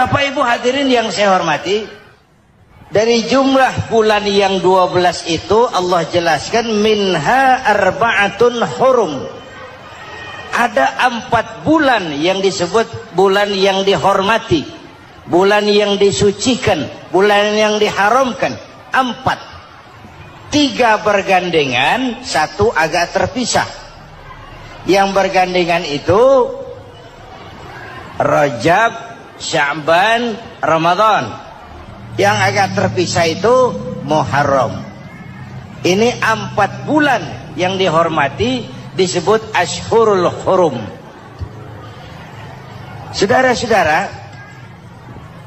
Bapak Ibu hadirin yang saya hormati, dari jumlah bulan yang 12 itu Allah jelaskan minha arba'atun hurum. Ada 4 bulan yang disebut bulan yang dihormati, bulan yang disucikan, bulan yang diharamkan. 4. 3 bergandengan, 1 agak terpisah. Yang bergandengan itu Rajab, Sya'ban, Ramadan. Yang agak terpisah itu Muharram. Ini 4 bulan yang dihormati, disebut Ashhurul Hurum. Saudara-saudara,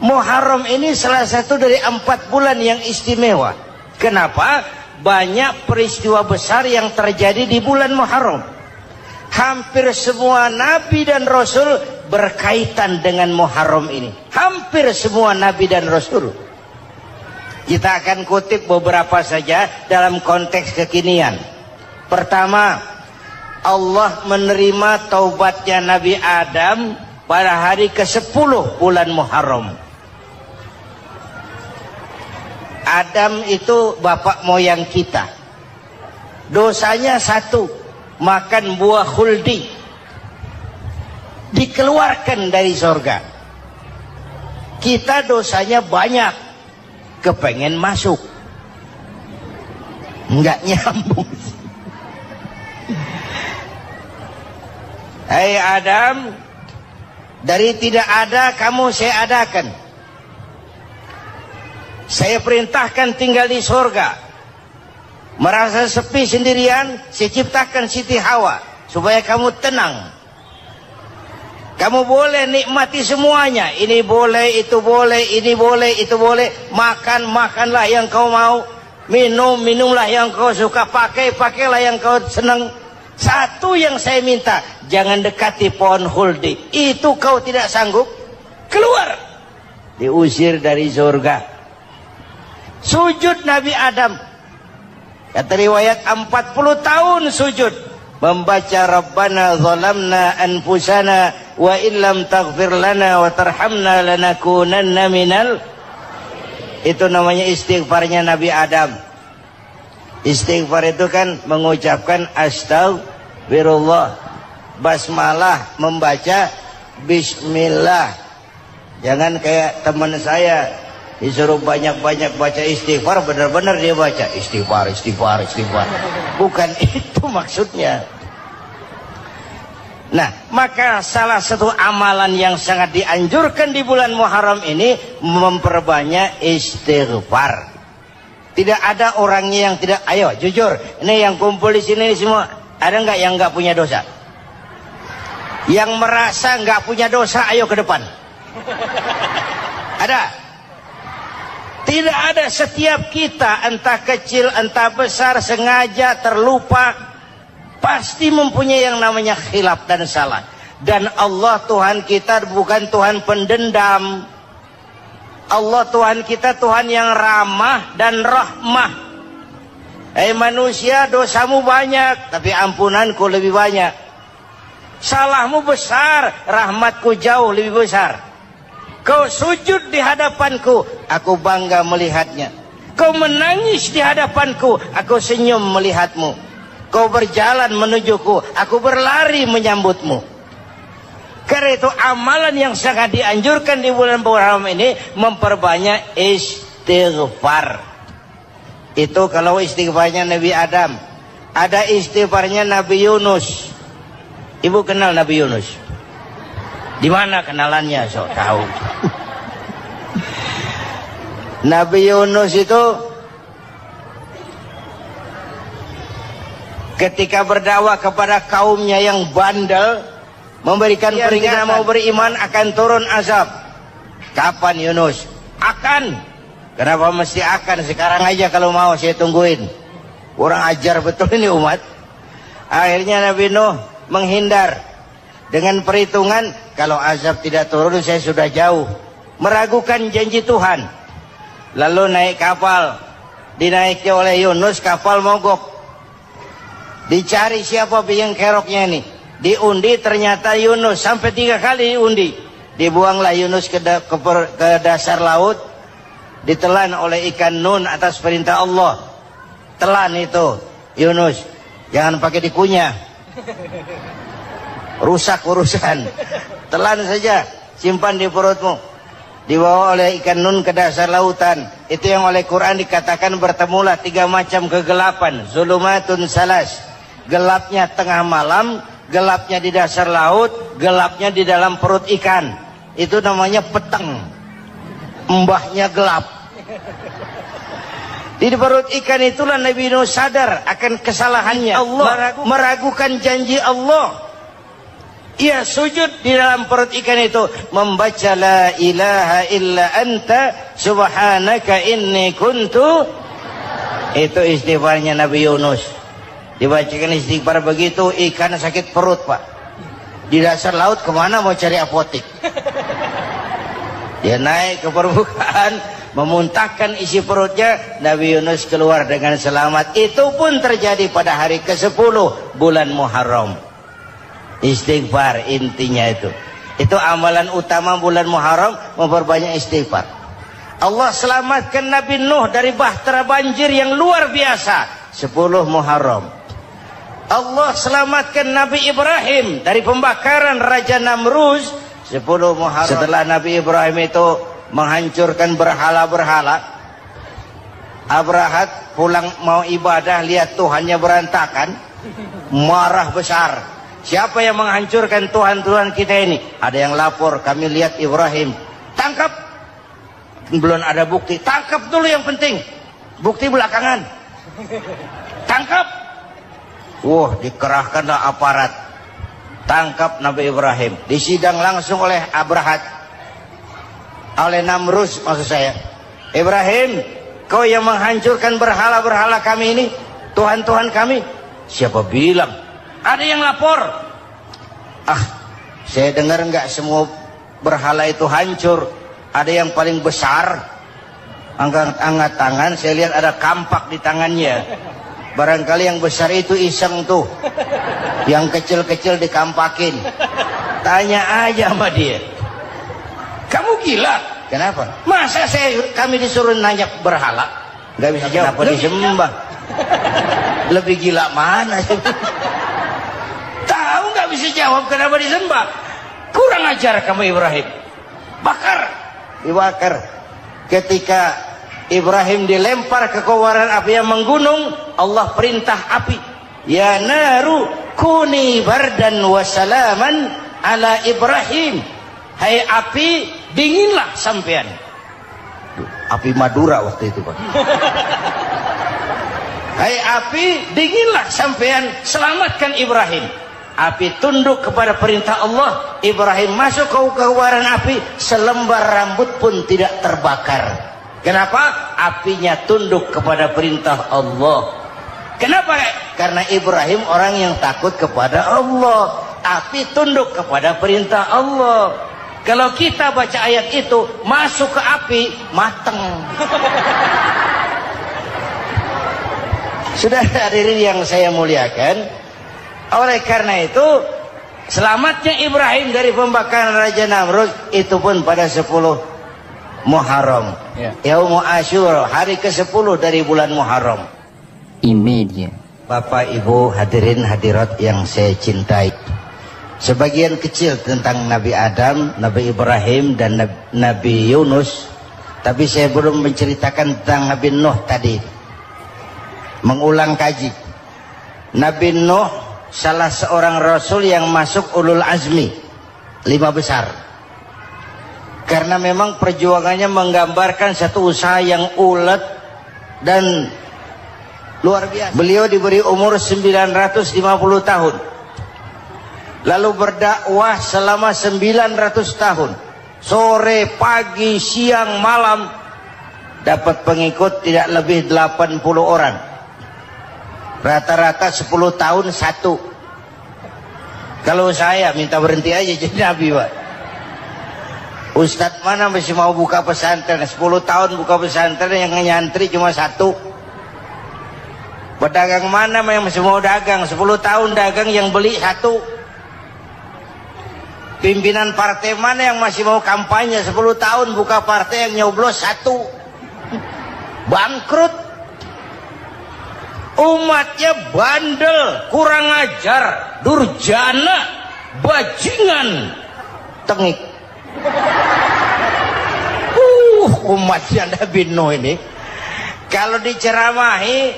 Muharram ini salah satu dari 4 bulan yang istimewa. Kenapa? Banyak peristiwa besar yang terjadi di bulan Muharram. Hampir semua nabi dan rasul berkaitan dengan Muharram ini. Hampir semua nabi dan rasul. Kita akan kutip beberapa saja dalam konteks kekinian. Pertama, Allah menerima taubatnya Nabi Adam pada hari ke-10 bulan Muharram. Adam itu bapak moyang kita. Dosanya 1, makan buah khuldi. Dikeluarkan dari surga. Kita dosanya banyak, kepengen masuk, nggak nyambung. Hai Adam, dari tidak ada kamu saya adakan. Saya perintahkan tinggal di surga. Merasa sepi sendirian, saya ciptakan Siti Hawa supaya kamu tenang. Kamu boleh nikmati semuanya. Ini boleh, itu boleh, ini boleh, itu boleh. Makan, makanlah yang kau mau. Minum, minumlah yang kau suka. Pakai, pakailah yang kau senang. Satu yang saya minta, jangan dekati pohon khuldi. Itu kau tidak sanggup, keluar. Diusir dari surga. Sujud Nabi Adam. Kata riwayat 40 tahun sujud. Membaca Rabbana zalamna anfusana wa illam taghfir lana wa tarhamna lanakunanna minal. Itu namanya istighfarnya Nabi Adam. Istighfar itu kan mengucapkan astagfirullah, basmalah, membaca bismillah. Jangan kayak teman saya disuruh banyak-banyak baca istighfar, benar-benar dia baca istighfar, istighfar, istighfar. Bukan itu maksudnya. Nah, maka salah satu amalan yang sangat dianjurkan di bulan Muharram ini memperbanyak istighfar. Tidak ada orangnya yang tidak. Ayo jujur, ini yang kumpul di sini semua, ada nggak yang nggak punya dosa? Yang merasa nggak punya dosa, ayo ke depan. Ada? Tidak ada. Setiap kita, entah kecil entah besar, sengaja terlupa, pasti mempunyai yang namanya khilaf dan salah. Dan Allah Tuhan kita bukan Tuhan pendendam. Allah Tuhan kita Tuhan yang ramah dan rahmah. Hei manusia, dosamu banyak, tapi ampunanku lebih banyak. Salahmu besar, rahmatku jauh lebih besar. Kau sujud di hadapanku, aku bangga melihatnya. Kau menangis di hadapanku, aku senyum melihatmu. Kau berjalan menujuku, aku berlari menyambutmu. Karena itu amalan yang sangat dianjurkan di bulan Muharram ini memperbanyak istighfar. Itu kalau istighfarnya Nabi Adam. Ada istighfarnya Nabi Yunus. Ibu kenal Nabi Yunus? Di mana kenalannya? Sok tahu. Nabi Yunus itu ketika berdakwah kepada kaumnya yang bandel, memberikan peringatan mau beriman akan turun azab. Kapan Yunus? Akan. Kenapa mesti akan? Sekarang aja kalau mau saya tungguin. Kurang ajar betul ini umat. Akhirnya Nabi Nuh menghindar dengan perhitungan kalau azab tidak turun saya sudah jauh. Meragukan janji Tuhan. Lalu naik kapal. Dinaiki oleh Yunus, kapal mogok. Dicari siapa biang keroknya ini. Diundi ternyata Yunus, sampai 3 kali diundi. dibuanglah Yunus ke dasar laut, ditelan oleh ikan nun atas perintah Allah. Telan itu Yunus, jangan pakai dikunyah, rusak urusan. Telan saja, simpan di perutmu. Dibawa oleh ikan nun ke dasar lautan. Itu yang oleh Quran dikatakan bertemulah 3 macam kegelapan. Zulumatun salas, gelapnya tengah malam, gelapnya di dasar laut, gelapnya di dalam perut ikan. Itu namanya peteng, mbahnya gelap. Di perut ikan itulah Nabi Nuh sadar akan kesalahannya. Allah meragukan janji Allah. Ia sujud di dalam perut ikan itu, membaca la ilaha illa anta subhanaka inni kuntu. Itu istighfarnya Nabi Yunus. Dibacakan istighfar begitu, ikan sakit perut, Pak. Di dasar laut kemana mau cari apotik? Dia naik ke permukaan, memuntahkan isi perutnya. Nabi Yunus keluar dengan selamat. Itu pun terjadi pada hari ke-10 bulan Muharram. Istighfar intinya itu. Itu amalan utama bulan Muharram, memperbanyak istighfar. Allah selamatkan Nabi Nuh dari bahtera banjir yang luar biasa 10 Muharram. Allah selamatkan Nabi Ibrahim dari pembakaran Raja Namruz 10 Muharram. Setelah Nabi Ibrahim itu menghancurkan berhala-berhala, Abrahat pulang mau ibadah, lihat Tuhannya berantakan, marah besar. Siapa yang menghancurkan Tuhan-Tuhan kita ini? Ada yang lapor, kami lihat Ibrahim. Tangkap. Belum ada bukti. Tangkap dulu yang penting. Bukti belakangan. Tangkap. Wah, dikerahkanlah aparat. Tangkap Nabi Ibrahim. Disidang langsung oleh Abrahat. Oleh Namruz maksud saya. Ibrahim, kau yang menghancurkan berhala-berhala kami ini, Tuhan-Tuhan kami. Siapa bilang? Ada yang lapor. Saya dengar nggak semua berhala itu hancur. Ada yang paling besar, angkat tangan, saya lihat ada kampak di tangannya. Barangkali yang besar itu iseng tuh, yang kecil-kecil dikampakin. Tanya aja sama dia, kamu gila? Kenapa? Masa kami disuruh nanya berhala? Nggak bisa jawab. Kenapa disembah? Lebih gila mana? Tahu nggak bisa jawab kenapa disembah? Kurang ajar kamu Ibrahim. Bakar, dibakar. Ketika Ibrahim dilempar ke kobaran api yang menggunung, Allah perintah api, ya naru kuni bardan wa salaman ala Ibrahim. Hai api, dinginlah sampean. Api Madura waktu itu, Pak. Hai api, dinginlah sampean, selamatkan Ibrahim. Api tunduk kepada perintah Allah. Ibrahim masuk ke kobaran api, selembar rambut pun tidak terbakar. Kenapa? Apinya tunduk kepada perintah Allah. Kenapa? Karena Ibrahim orang yang takut kepada Allah. Api tunduk kepada perintah Allah. Kalau kita baca ayat itu, masuk ke api, mateng. Sudah hadirin yang saya muliakan, oleh karena itu selamatnya Ibrahim dari pembakaran Raja Namrud itu pun pada 10 Muharram, Yaum Asyura, hari ke-10 dari bulan Muharram. Imedia. Bapak Ibu hadirin hadirat yang saya cintai, sebagian kecil tentang Nabi Adam, Nabi Ibrahim dan Nabi Yunus, tapi saya belum menceritakan tentang Nabi Nuh tadi. Mengulang kaji, Nabi Nuh salah seorang rasul yang masuk ulul azmi 5 besar, karena memang perjuangannya menggambarkan satu usaha yang ulet dan luar biasa. Beliau diberi umur 950 tahun, lalu berdakwah selama 900 tahun, sore, pagi, siang, malam, dapat pengikut tidak lebih 80 orang. Rata-rata 10 tahun satu. Kalau saya minta berhenti aja jadi nabi, Pak. Ustadz mana masih mau buka pesantren? 10 tahun buka pesantren, yang nyantri cuma 1. Pedagang mana yang masih mau dagang? 10 tahun dagang, yang beli 1. Pimpinan partai mana yang masih mau kampanye 10 tahun buka partai yang nyoblos 1? Bangkrut. Umatnya bandel, kurang ajar, durjana, bajingan, tengik. Umatnya Nabi Nuh ini kalau diceramahi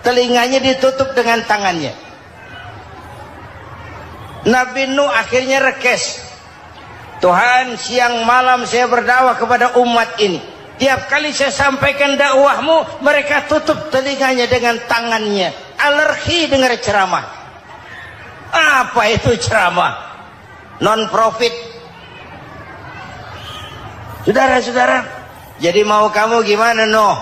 telinganya ditutup dengan tangannya. Nabi Nuh akhirnya rekes, Tuhan, siang malam saya berdakwah kepada umat ini, tiap kali saya sampaikan dakwahmu mereka tutup telinganya dengan tangannya, alergi dengar ceramah. Apa itu ceramah? Non profit. Saudara-saudara, jadi mau kamu gimana Nuh?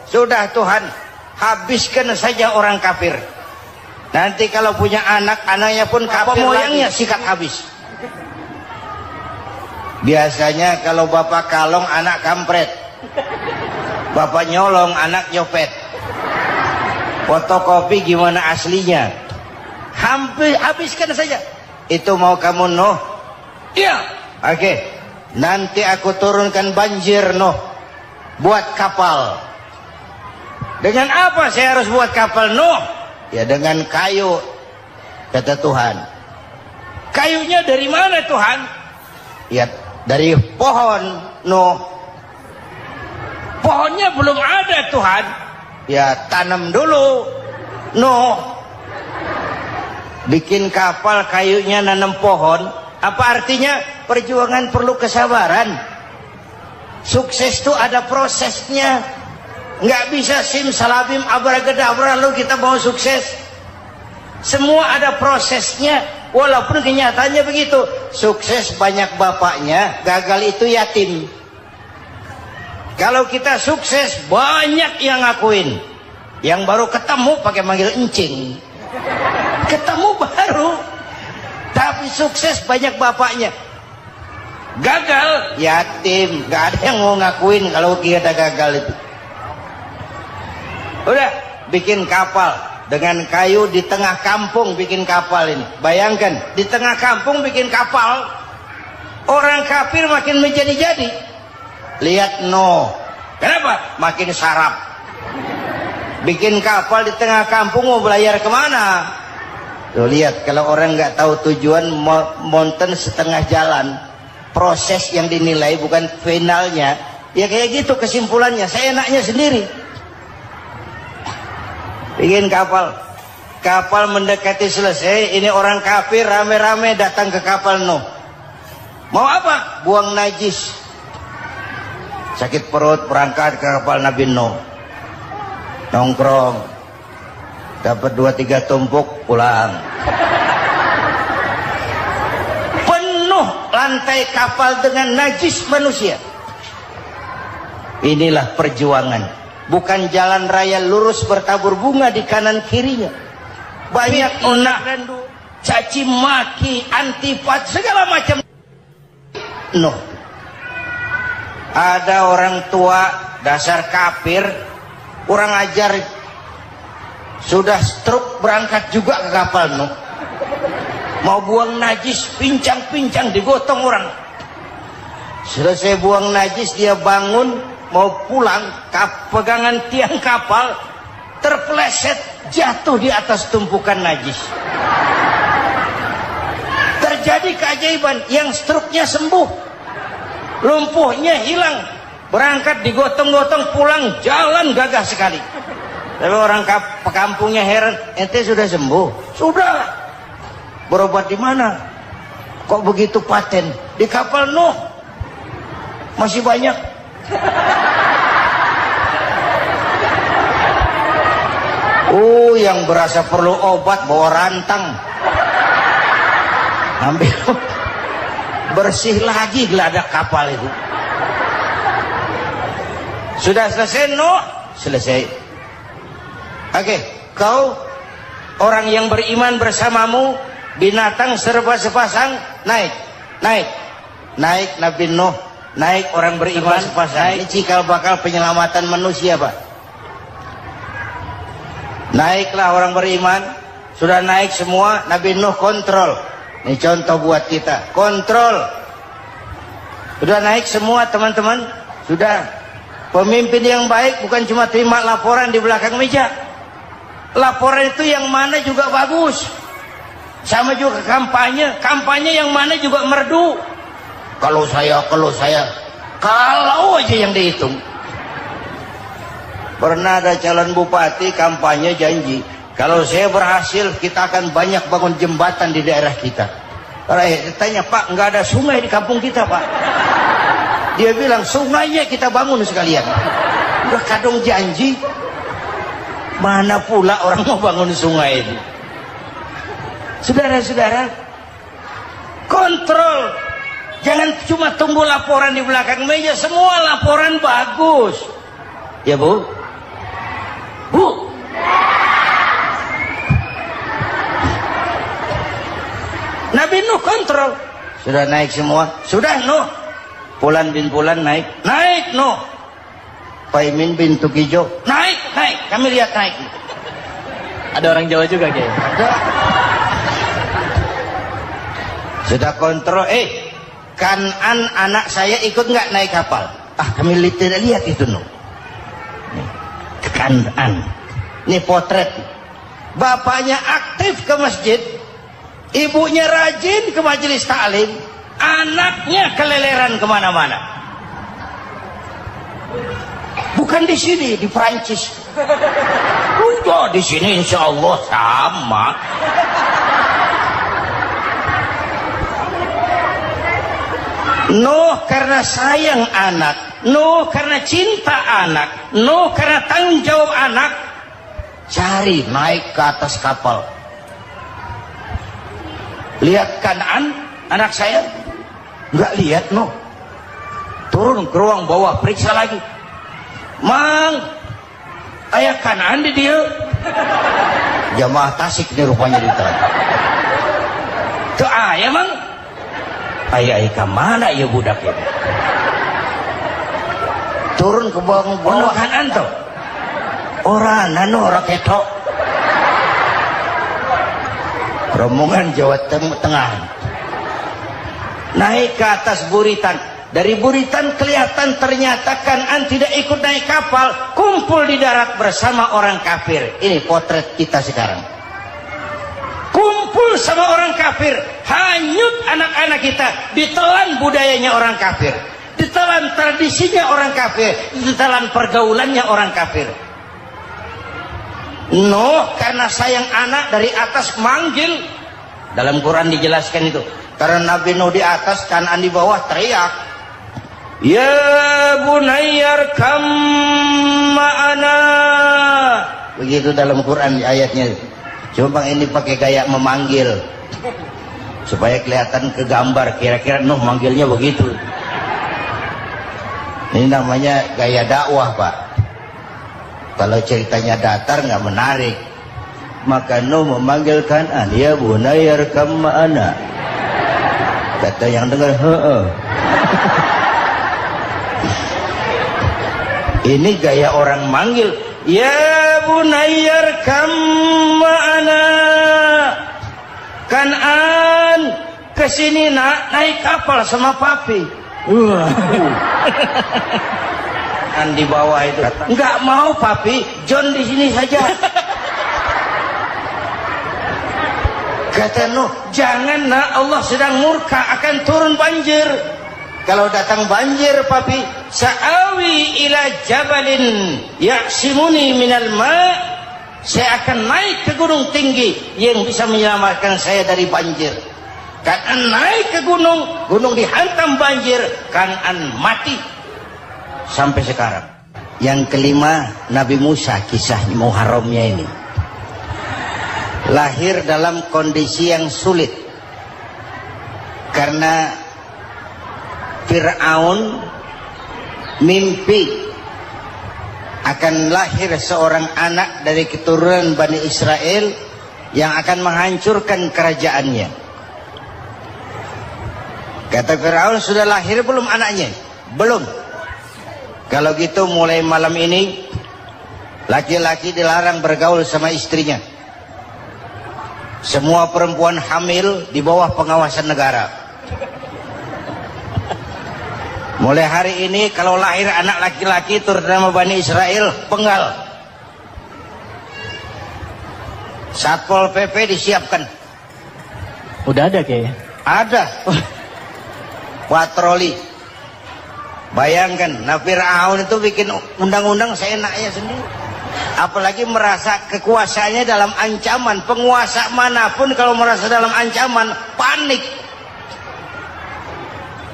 Sudah Tuhan, habiskan saja orang kafir. Nanti kalau punya anak, anaknya pun kafir moyangnya sikat habis. Biasanya kalau bapak kalong, anak kampret. Bapak nyolong, anak nyopet. Fotokopi gimana aslinya? Hampir habiskan saja. Itu mau kamu Nuh? Iya. Oke. Nanti aku turunkan banjir Nuh. Buat kapal. Dengan apa saya harus buat kapal Nuh? Ya dengan kayu, kata Tuhan. Kayunya dari mana Tuhan? Ya dari pohon Nuh. Pohonnya belum ada Tuhan. Ya tanam dulu Nuh. Bikin kapal kayunya nanam pohon. Apa artinya? Perjuangan perlu kesabaran. Sukses itu ada prosesnya. Nggak bisa simsalabim abracadabra lalu kita mau sukses. Semua ada prosesnya. Walaupun kenyataannya begitu. Sukses banyak bapaknya, gagal itu yatim. Kalau kita sukses banyak yang ngakuin. Yang baru ketemu pakai manggil encing. Ketemu baru. Tapi sukses banyak bapaknya. Gagal yatim, nggak ada yang mau ngakuin kalau kita gagal itu. Udah bikin kapal dengan kayu di tengah kampung, bikin kapal ini. Bayangkan di tengah kampung bikin kapal, orang kafir makin menjadi-jadi. Lihat Nuh, kenapa? Makin sarap. Bikin kapal di tengah kampung mau belayar kemana? Tuh lihat, kalau orang nggak tahu tujuan, mountain setengah jalan. Proses yang dinilai bukan finalnya. Ya kayak gitu kesimpulannya. Saya enaknya sendiri. Bikin kapal, kapal mendekati selesai, ini orang kafir rame-rame datang ke kapal Nuh. Mau apa? Buang najis. Sakit perut berangkat ke kapal Nabi Nuh. Nongkrong, dapat 2-3 tumpuk, pulang. Penuh lantai kapal dengan najis manusia. Inilah perjuangan. Bukan jalan raya lurus bertabur bunga di kanan kirinya. Banyak onak dan caci maki, antipat, segala macam. No. Ada orang tua dasar kafir, kurang ajar, sudah stroke berangkat juga ke kapal Nuh. Mau buang najis, pincang-pincang digotong orang. Selesai buang najis dia bangun mau pulang, pegangan tiang kapal terpeleset jatuh di atas tumpukan najis. Terjadi keajaiban, yang struknya sembuh, lumpuhnya hilang, berangkat digotong-gotong pulang jalan gagah sekali. Tapi orang kampungnya heran, ente sudah sembuh? Sudah. Berobat di mana? Kok begitu paten? Di kapal Nuh. Masih banyak. Yang berasa perlu obat bawa rantang, ambil bersih lagi geladak kapal itu. Sudah selesai Nuh? Selesai. Oke, kau orang yang beriman bersamamu, binatang serba sepasang, naik Nabi Nuh, naik orang beriman sepasang. Ini cikal bakal penyelamatan manusia, Pak. Naiklah orang beriman, sudah naik semua. Nabi Nuh kontrol, Ini contoh buat kita. Kontrol. Sudah naik semua teman-teman? Sudah. Pemimpin yang baik bukan cuma terima laporan di belakang meja. Laporan itu yang mana juga bagus. Sama juga kampanye. Kampanye yang mana juga merdu. Kalau saya. Kalau aja yang dihitung. Pernah ada calon bupati kampanye janji, kalau saya berhasil kita akan banyak bangun jembatan di daerah kita. Rakyat tanya, Pak, nggak ada sungai di kampung kita, Pak. Dia bilang, sungainya kita bangun sekalian. Udah kadung janji, mana pula orang mau bangun sungai itu. Saudara-saudara, kontrol. Jangan cuma tunggu laporan di belakang meja, semua laporan bagus. Ya, Bu? Bu, Nabi Nuh kontrol. Sudah naik semua? Sudah, Nuh. Pulan bin Pulan naik. Naik, Nuh. Paimin bin Tukijo naik. Kami lihat naik. Ada orang Jawa juga, Kiai. Ada. Sudah kontrol. Kanan anak saya ikut nggak naik kapal? Kami tidak lihat itu, Nuh. Kanan. Ini potret. Bapaknya aktif ke masjid, ibunya rajin ke majelis taklim, anaknya keleleran kemana-mana. Bukan di sini, di Prancis. Udah di sini insya Allah sama. Nuh karena sayang anak, Nuh karena cinta anak, Nuh karena tanggung jawab anak, cari naik ke atas kapal. Lihat Kanaan, anak saya, nggak lihat, Nuh. Turun ke ruang bawah, periksa lagi. Mang, ayah Kanaan di dia. Jamaah Tasik ini rupanya ditanya. Tuh ayah, Mang. Ayah ke mana ya budak ya? Turun ke bawah Kanaan tuh. Orang nano orang ketok. Rombongan Jawa Tengah. Naik ke atas buritan. Dari buritan kelihatan ternyata Kanaan tidak ikut naik kapal, kumpul di darat bersama orang kafir. Ini potret kita sekarang. Kumpul sama orang kafir, hanyut anak-anak kita, ditelan budayanya orang kafir, ditelan tradisinya orang kafir, ditelan pergaulannya orang kafir. Nuh karena sayang anak dari atas manggil. Dalam Quran dijelaskan itu. Karena Nabi Nuh di atas, Kanaan di bawah, teriak, ya bunayyarkam ma'ana. Begitu dalam Quran di ayatnya. Cuma ini pakai gaya memanggil supaya kelihatan ke gambar, kira-kira Nuh manggilnya begitu. Ini namanya gaya dakwah, Pak. Kalau ceritanya datar nggak menarik, maka Nuh memanggil Kanaan, ya bunayyarkam ma'ana. Kata yang dengar, heeh. Ini gaya orang manggil, ya bunayyarkam ma'ana. Kanaan, kesini nak, naik kapal sama papi. Kan di bawah itu, nggak mau papi, John di sini saja. Kata Nuh, jangan nak, Allah sedang murka, akan turun banjir. Kalau datang banjir, papi, sa'awi ila jabalin ya'simuni minal ma'. Saya akan naik ke gunung tinggi yang bisa menyelamatkan saya dari banjir. Kanaan naik ke gunung, gunung dihantam banjir, Kanaan mati. Sampai sekarang. Yang kelima, Nabi Musa, kisah Muharramnya ini. Lahir dalam kondisi yang sulit. Karena Fir'aun mimpi akan lahir seorang anak dari keturunan Bani Israel yang akan menghancurkan kerajaannya. Kata Fir'aun, sudah lahir belum anaknya? Belum. Kalau gitu mulai malam ini laki-laki dilarang bergaul sama istrinya. semua perempuan hamil di bawah pengawasan negara. Mulai hari ini kalau lahir anak laki-laki turut nama Bani Israel, penggal. Satpol PP disiapkan. Udah ada Kiai? Ada. Patroli. Bayangkan, nah Fir'aun itu bikin undang-undang seenaknya sendiri. Apalagi merasa kekuasaannya dalam ancaman. Penguasa manapun kalau merasa dalam ancaman, panik.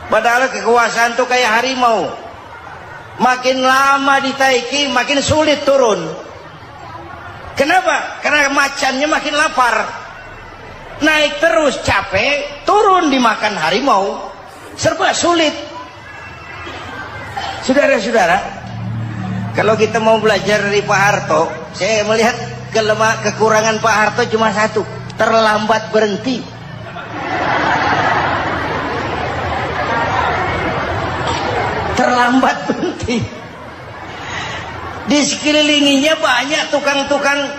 Padahal kekuasaan itu kayak harimau. Makin lama ditaiki, makin sulit turun. Kenapa? Karena macannya makin lapar. Naik terus capek, turun dimakan harimau. Serba sulit. Saudara-saudara, kalau kita mau belajar dari Pak Harto, saya melihat kekurangan Pak Harto cuma satu, terlambat berhenti. Terlambat berhenti. Di sekelilinginya banyak tukang-tukang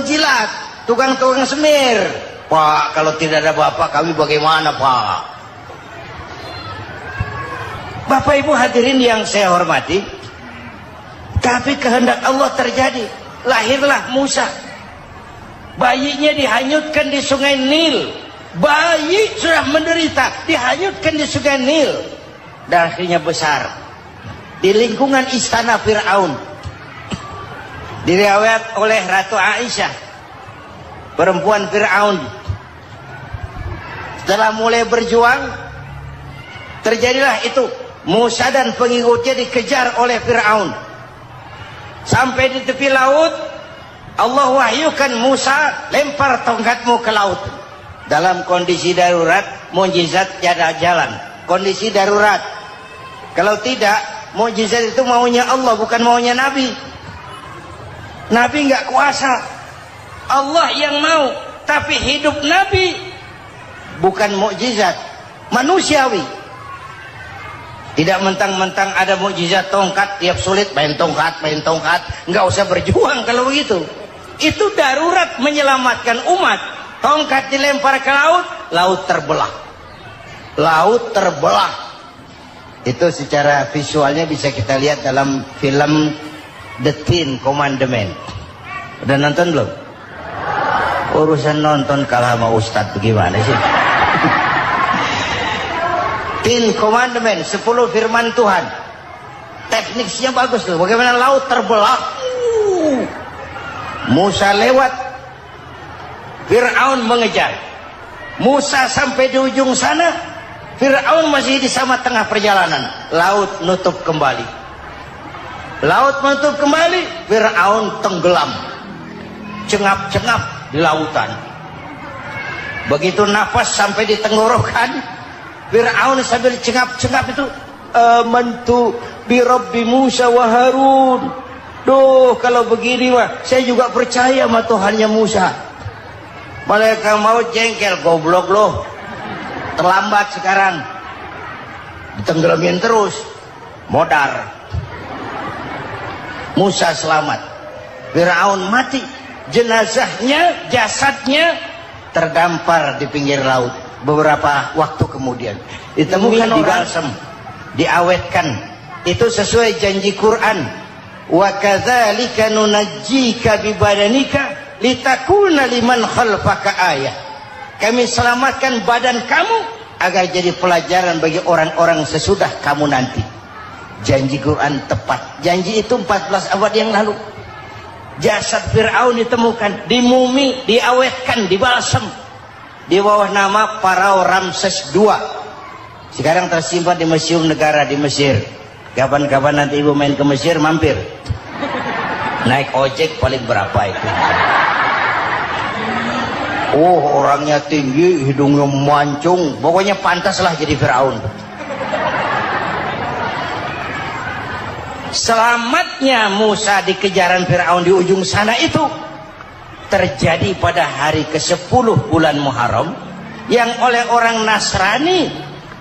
jilat, tukang-tukang semir. Pak, kalau tidak ada Bapak kami bagaimana, Pak? Bapak Ibu hadirin yang saya hormati, tapi kehendak Allah terjadi. Lahirlah Musa. Bayinya dihanyutkan di sungai Nil. Bayi sudah menderita, dihanyutkan di sungai Nil. Dan akhirnya besar di lingkungan istana Fir'aun. Diriwayat oleh Ratu Aisyah, perempuan Fir'aun. Setelah mulai berjuang, terjadilah itu. Musa dan pengikutnya dikejar oleh Fir'aun. Sampai di tepi laut, Allah wahyukan Musa, lempar tongkatmu ke laut. Dalam kondisi darurat, mukjizat tiada jalan. Kondisi darurat. Kalau tidak, mukjizat itu maunya Allah, bukan maunya Nabi. Nabi nggak kuasa. Allah yang mau. Tapi hidup Nabi bukan mukjizat, manusiawi. Tidak mentang-mentang ada mukjizat tongkat, tiap sulit main tongkat. Nggak usah berjuang kalau begitu. Itu darurat menyelamatkan umat. Tongkat dilempar ke laut, laut terbelah. Laut terbelah. Itu secara visualnya bisa kita lihat dalam film The Ten Commandments. Udah nonton belum? Urusan nonton kalah sama Ustadz bagaimana sih? Ten Commandments, 10 firman Tuhan. Tekniknya bagus tuh. Bagaimana laut terbelah. Musa lewat, Fir'aun mengejar. Musa sampai di ujung sana, Fir'aun masih di sama tengah perjalanan. Laut nutup kembali. Laut menutup kembali, Fir'aun tenggelam. Cengap-cengap di lautan. Begitu nafas sampai di tenggorokan, Fir'aun sambil cengap-cengap itu, amantu bi Rabbi Musa wa Harun. Duh, kalau begini mah saya juga percaya sama Tuhannya Musa. Malaikat maut jengkel, goblok loh. Terlambat sekarang. Ditenggelamin terus. Modar. Musa selamat. Fir'aun mati. Jenazahnya, jasadnya terdampar di pinggir laut. Beberapa waktu kemudian ditemukan di balsam, diawetkan. Itu sesuai janji Quran. Wa kadzalika nunajjika bi badanika litakuna liman khalfaka ayah. Kami selamatkan badan kamu agar jadi pelajaran bagi orang-orang sesudah kamu nanti. Janji Quran tepat. Janji itu 14 abad yang lalu. Jasad Fir'aun ditemukan, dimumi, diawetkan, dibalsam di bawah nama Farao Ramses II. Sekarang tersimpan di Museum Negara di Mesir. Kapan-kapan nanti ibu main ke Mesir, mampir. Naik ojek paling berapa itu? Oh, orangnya tinggi, hidungnya mancung. Pokoknya pantaslah jadi Fir'aun. Selamatnya Musa di kejaran Fir'aun di ujung sana itu terjadi pada hari ke-10 bulan Muharram, yang oleh orang Nasrani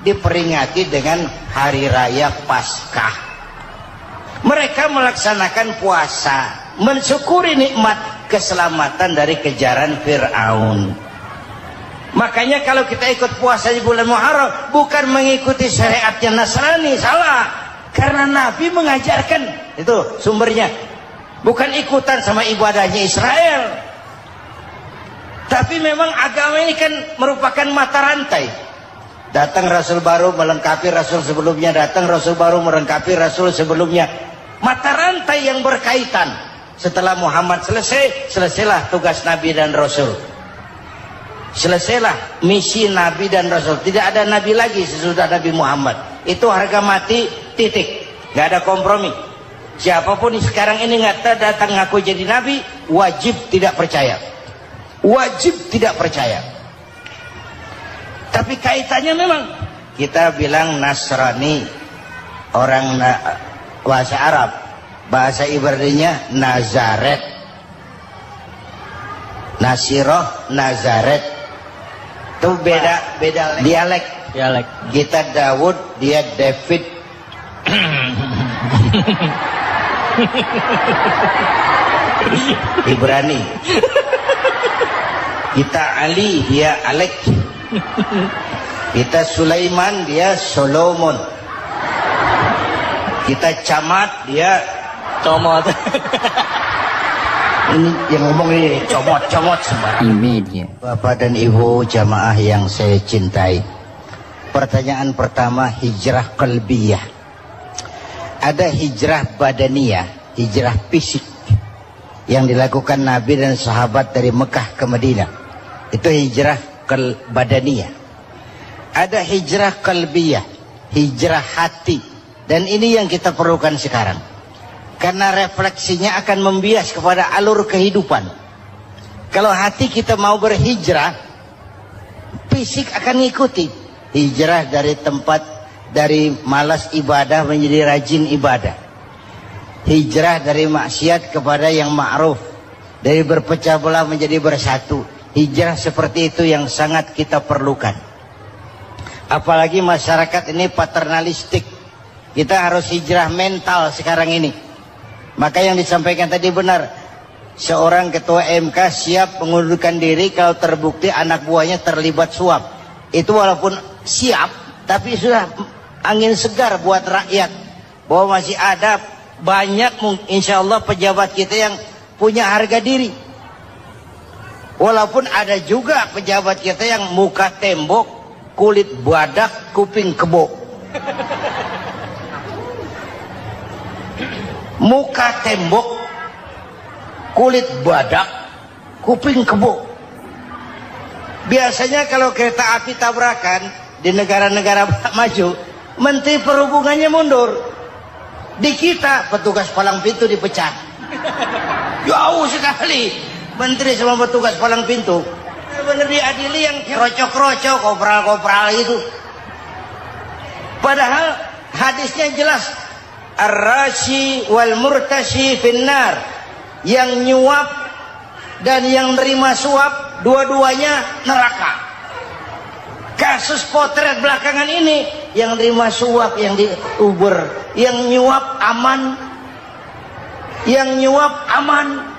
diperingati dengan hari raya Paskah. Mereka melaksanakan puasa, mensyukuri nikmat keselamatan dari kejaran Fir'aun. Makanya kalau kita ikut puasa di bulan Muharram bukan mengikuti syariatnya Nasrani, salah. Karena Nabi mengajarkan, itu sumbernya. Bukan ikutan sama ibadahnya Israel. Tapi memang agama ini kan merupakan mata rantai. Datang Rasul baru melengkapi Rasul sebelumnya, datang Rasul baru melengkapi Rasul sebelumnya. Mata rantai yang berkaitan. Setelah Muhammad selesai, selesailah tugas Nabi dan Rasul. Selesailah misi Nabi dan Rasul. Tidak ada Nabi lagi sesudah Nabi Muhammad. Itu harga mati, titik. Gak ada kompromi. Siapapun sekarang ini nggak datang ngaku jadi Nabi, wajib tidak percaya. Wajib tidak percaya. Tapi kaitannya memang kita bilang Nasrani, orang bahasa Arab, bahasa Ibraninya Nazaret, Nasiroh, Nazaret. Itu beda dialek. Kita Daud, dia David. Ibrani. Kita Ali, dia Alek. Kita Sulaiman, dia Solomon. Kita Camat, dia Comot. Ini yang ngomong ini comot sembarang. Ini dia. Bapak dan Ibu jamaah yang saya cintai, pertanyaan pertama, hijrah qalbiyah. Ada hijrah badaniyah, hijrah fisik yang dilakukan Nabi dan sahabat dari Mekah ke Madinah. Itu hijrah badaniyah. Ada hijrah qalbiyah, hijrah hati. Dan ini yang kita perlukan sekarang. Karena refleksinya akan membias kepada alur kehidupan. Kalau hati kita mau berhijrah, fisik akan ngikuti. Hijrah dari tempat, dari malas ibadah menjadi rajin ibadah. Hijrah dari maksiat kepada yang ma'ruf. Dari berpecah belah menjadi bersatu. Hijrah seperti itu yang sangat kita perlukan. Apalagi masyarakat ini paternalistik. Kita harus hijrah mental sekarang ini. Maka yang disampaikan tadi benar. Seorang ketua MK siap mengundurkan diri kalau terbukti anak buahnya terlibat suap. Itu walaupun siap, tapi sudah angin segar buat rakyat. Bahwa masih ada banyak insya Allah pejabat kita yang punya harga diri. Walaupun ada juga pejabat kita yang muka tembok, kulit badak, kuping kebo. Muka tembok, kulit badak, kuping kebo. Biasanya kalau kereta api tabrakan di negara-negara maju, Menteri Perhubungannya mundur. Di kita petugas palang pintu dipecat. Jauh sekali Menteri sama petugas palang pintu. Bener diadili yang krocok-krocok, kopral-kopral itu. Padahal hadisnya jelas. Ar-rashi wal murtashi finnar. Yang nyuap dan yang nerima suap, dua-duanya neraka. Kasus potret belakangan ini, yang nerima suap, yang diuber, yang nyuap aman, yang nyuap aman,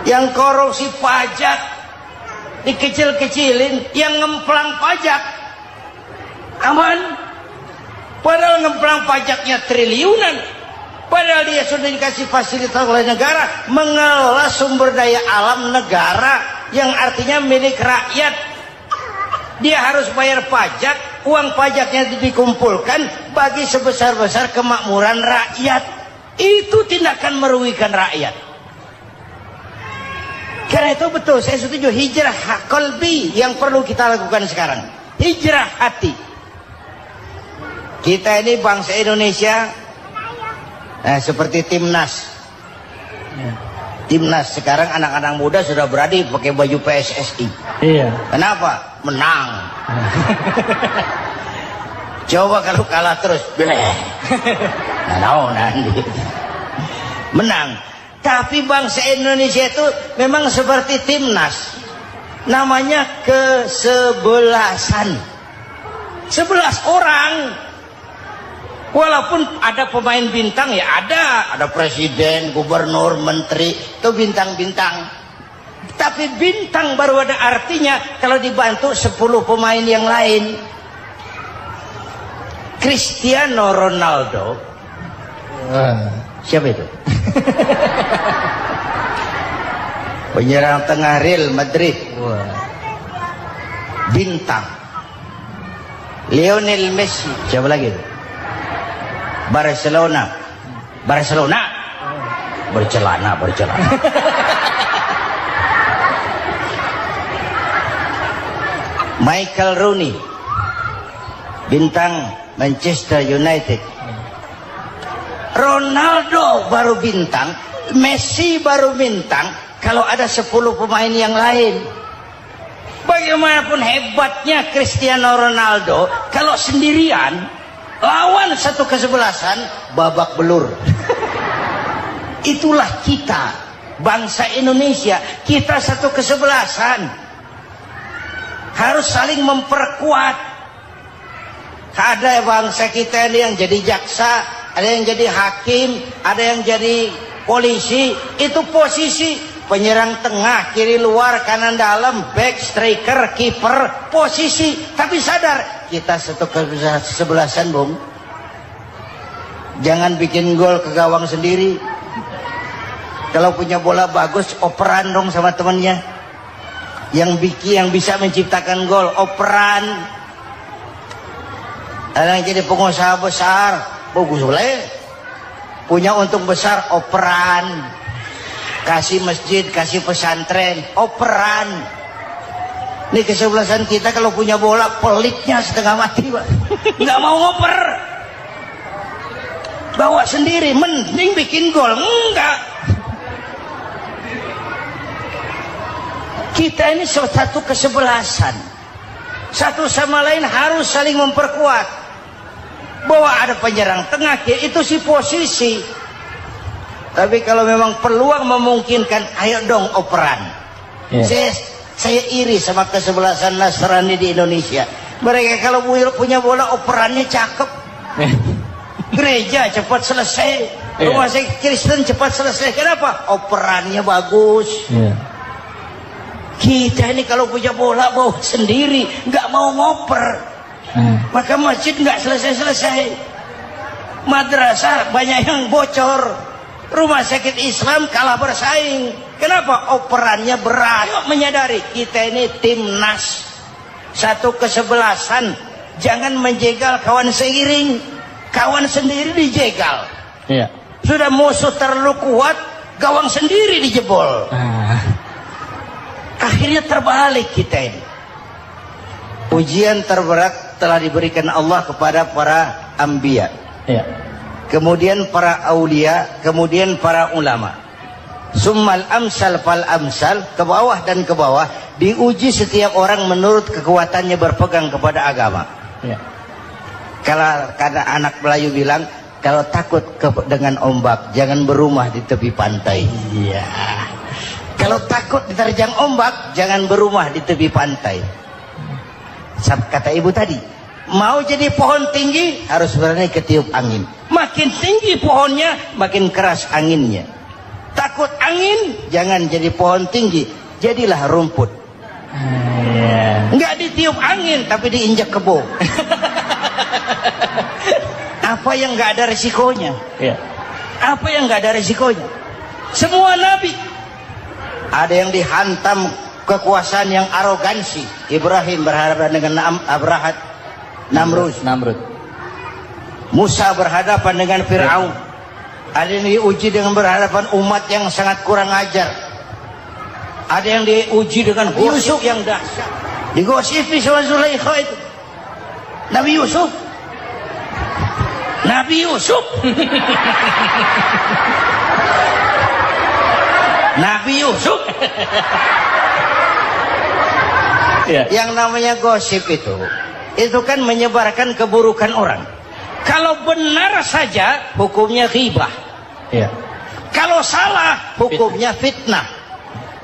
yang korupsi pajak dikecil-kecilin, yang ngemplang pajak aman. Padahal ngemplang pajaknya triliunan. Padahal dia sudah dikasih fasilitas oleh negara mengelola sumber daya alam negara yang artinya milik rakyat. Dia harus bayar pajak, uang pajaknya dikumpulkan bagi sebesar-besar kemakmuran rakyat. Itu tindakan merugikan rakyat. Karena itu betul, saya setuju, hijrah qalbi yang perlu kita lakukan sekarang. Hijrah hati. Kita ini bangsa Indonesia, seperti timnas. Timnas sekarang anak-anak muda sudah berani pakai baju PSSI. Iya. Kenapa? Menang. Coba kalau kalah terus, nanti menang. Tapi bangsa Indonesia itu memang seperti timnas. Namanya kesebelasan. 11 orang. Walaupun ada pemain bintang ya ada presiden, gubernur, menteri, itu bintang-bintang. Tapi bintang baru ada artinya kalau dibantu 10 pemain yang lain. Cristiano Ronaldo, siapa itu? Penyerang tengah Real Madrid, bintang. Lionel Messi, siapa lagi itu? Barcelona, bercelana. Michael Rooney, bintang Manchester United. Ronaldo baru bintang, Messi baru bintang kalau ada 10 pemain yang lain. Bagaimanapun hebatnya Cristiano Ronaldo, kalau sendirian lawan satu kesebelasan babak belur. Itulah kita, bangsa Indonesia. Kita satu kesebelasan, harus saling memperkuat. Ada bangsa kita ini yang jadi jaksa, ada yang jadi hakim, ada yang jadi polisi. Itu posisi penyerang tengah, kiri luar, kanan dalam, back, striker, kiper, posisi. Tapi sadar kita satu kesebelasan, Bung. Jangan bikin gol ke gawang sendiri. Kalau punya bola bagus, operan dong sama temannya. Yang bisa menciptakan gol, operan. Ada yang jadi pengusaha besar, bagus boleh. Punya untung besar, operan. Kasih masjid, kasih pesantren, operan. Ini kesebelasan kita kalau punya bola pelitnya setengah mati, Pak. Nggak mau ngoper. Bawa sendiri, mending bikin gol. Enggak. Kita ini satu kesebelasan. Satu sama lain harus saling memperkuat. Bahwa ada penyerang tengah, itu si posisi. Tapi kalau memang peluang memungkinkan, ayo dong operan. Saya iri sama kesebelasan Nasrani di Indonesia. Mereka kalau punya bola operannya cakep. Gereja cepat selesai, rumah sakit Kristen cepat selesai. Kenapa? Operannya bagus. Kita ini kalau punya bola bawa sendiri, nggak mau ngoper. Maka masjid nggak selesai-selesai. Madrasah banyak yang bocor. Rumah sakit Islam kalah bersaing. Kenapa? Operannya berat. Yuk menyadari kita ini timnas, satu kesebelasan. Jangan menjegal kawan seiring, kawan sendiri dijegal. Sudah musuh terlalu kuat, gawang sendiri dijebol. Akhirnya terbalik kita ini. Ujian terberat telah diberikan Allah kepada para anbiya, kemudian para aulia, kemudian para ulama. Summal amsal fal amsal, ke bawah dan ke bawah, diuji setiap orang menurut kekuatannya berpegang kepada agama. Kalau karena anak Melayu bilang, kalau takut dengan ombak, jangan berumah di tepi pantai. Kalau takut diterjang ombak, jangan berumah di tepi pantai. Kata ibu tadi, mau jadi pohon tinggi harus berani ketiup angin. Makin tinggi pohonnya, makin keras anginnya. Takut angin, jangan jadi pohon tinggi, jadilah rumput. Nggak ditiup angin, tapi diinjak kebo. Apa yang nggak ada resikonya? Apa yang nggak ada resikonya? Semua nabi ada yang dihantam kekuasaan yang arogansi. Ibrahim berhadapan dengan Namrud. Musa berhadapan dengan Fir'aun. Ada yang diuji dengan berhadapan umat yang sangat kurang ajar. Ada yang diuji dengan Yusuf yang dahsyat. Digosipi sama Zulaikha itu. Nabi Yusuf. Nabi Yusuf. Yang namanya gosip itu kan menyebarkan keburukan orang. Kalau benar saja hukumnya ghibah. Kalau salah hukumnya fitnah.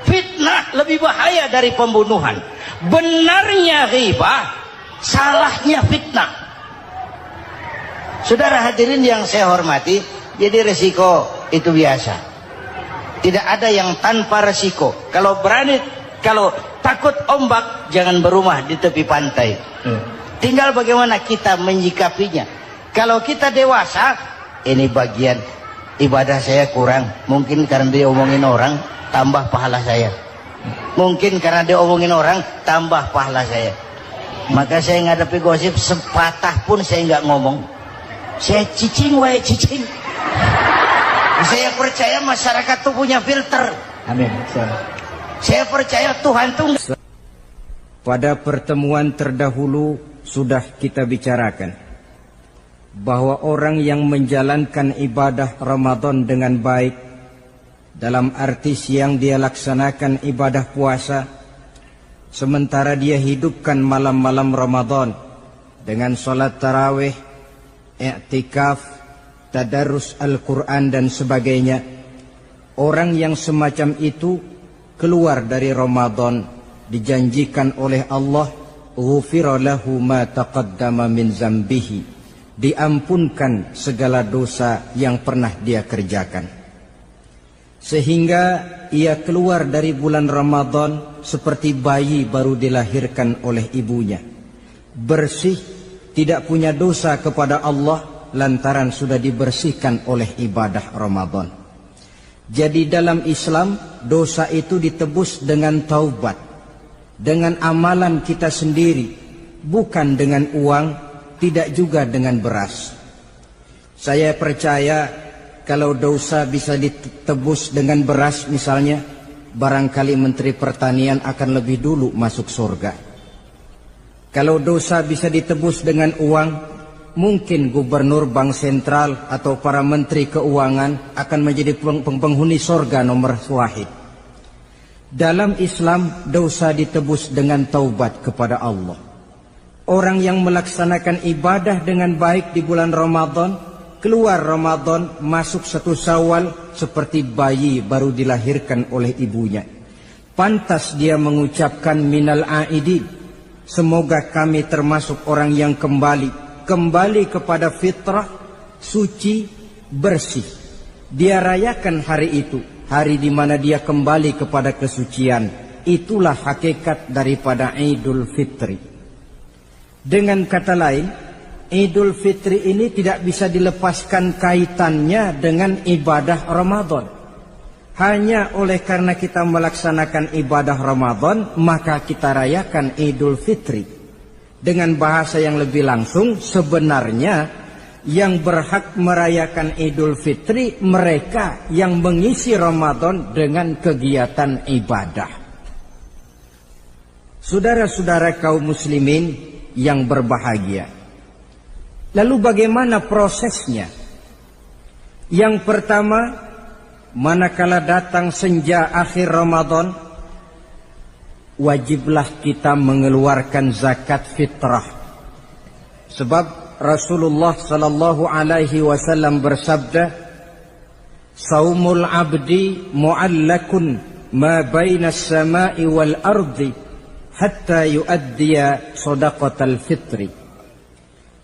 Fitnah lebih bahaya dari pembunuhan. Benarnya ghibah, salahnya fitnah. Saudara hadirin yang saya hormati, jadi resiko itu biasa. Tidak ada yang tanpa resiko. Kalau takut ombak, jangan berumah di tepi pantai. Tinggal bagaimana kita menyikapinya. Kalau kita dewasa, ini bagian ibadah saya kurang. Mungkin karena dia omongin orang, tambah pahala saya. Mungkin karena dia omongin orang, tambah pahala saya. Maka saya ngadapi gosip, sepatah pun saya nggak ngomong. Saya cicing, cicing. Saya percaya masyarakat itu punya filter. Amin. Saya percaya Tuhan itu. Pada pertemuan terdahulu sudah kita bicarakan bahwa orang yang menjalankan ibadah Ramadan dengan baik, dalam arti siang dia laksanakan ibadah puasa, sementara dia hidupkan malam-malam Ramadan dengan sholat tarawih, i'tikaf, tadarus Al-Quran dan sebagainya. Orang yang semacam itu keluar dari Ramadan dijanjikan oleh Allah, ghufira lahu ma taqaddama min zambihi, diampunkan segala dosa yang pernah dia kerjakan. Sehingga ia keluar dari bulan Ramadan seperti bayi baru dilahirkan oleh ibunya, bersih, tidak punya dosa kepada Allah lantaran sudah dibersihkan oleh ibadah Ramadan. Jadi dalam Islam dosa itu ditebus dengan taubat, dengan amalan kita sendiri, bukan dengan uang, tidak juga dengan beras. Saya percaya kalau dosa bisa ditebus dengan beras misalnya, barangkali Menteri Pertanian akan lebih dulu masuk surga. Kalau dosa bisa ditebus dengan uang, mungkin Gubernur Bank Sentral atau para Menteri Keuangan akan menjadi penghuni surga nomor wahid. Dalam Islam dosa ditebus dengan taubat kepada Allah. Orang yang melaksanakan ibadah dengan baik di bulan Ramadan, keluar Ramadan, masuk 1 Syawal seperti bayi baru dilahirkan oleh ibunya. Pantas dia mengucapkan minal aidin, semoga kami termasuk orang yang kembali kepada fitrah, suci, bersih. Dia rayakan hari itu, hari di mana dia kembali kepada kesucian. Itulah hakikat daripada Idul Fitri. Dengan kata lain, Idul Fitri ini tidak bisa dilepaskan kaitannya dengan ibadah Ramadan. Hanya oleh karena kita melaksanakan ibadah Ramadan, maka kita rayakan Idul Fitri. Dengan bahasa yang lebih langsung, sebenarnya yang berhak merayakan Idul Fitri mereka yang mengisi Ramadan dengan kegiatan ibadah. Saudara-saudara kaum muslimin yang berbahagia, lalu bagaimana prosesnya? Yang pertama, manakala datang senja akhir Ramadan, wajiblah kita mengeluarkan zakat fitrah. Sebab Rasulullah sallallahu alaihi wasallam bersabda, "Saumul 'abdi mu'allakun ma baina as-sama'i wal ardi hatta yuaddiya shadaqatal fitri."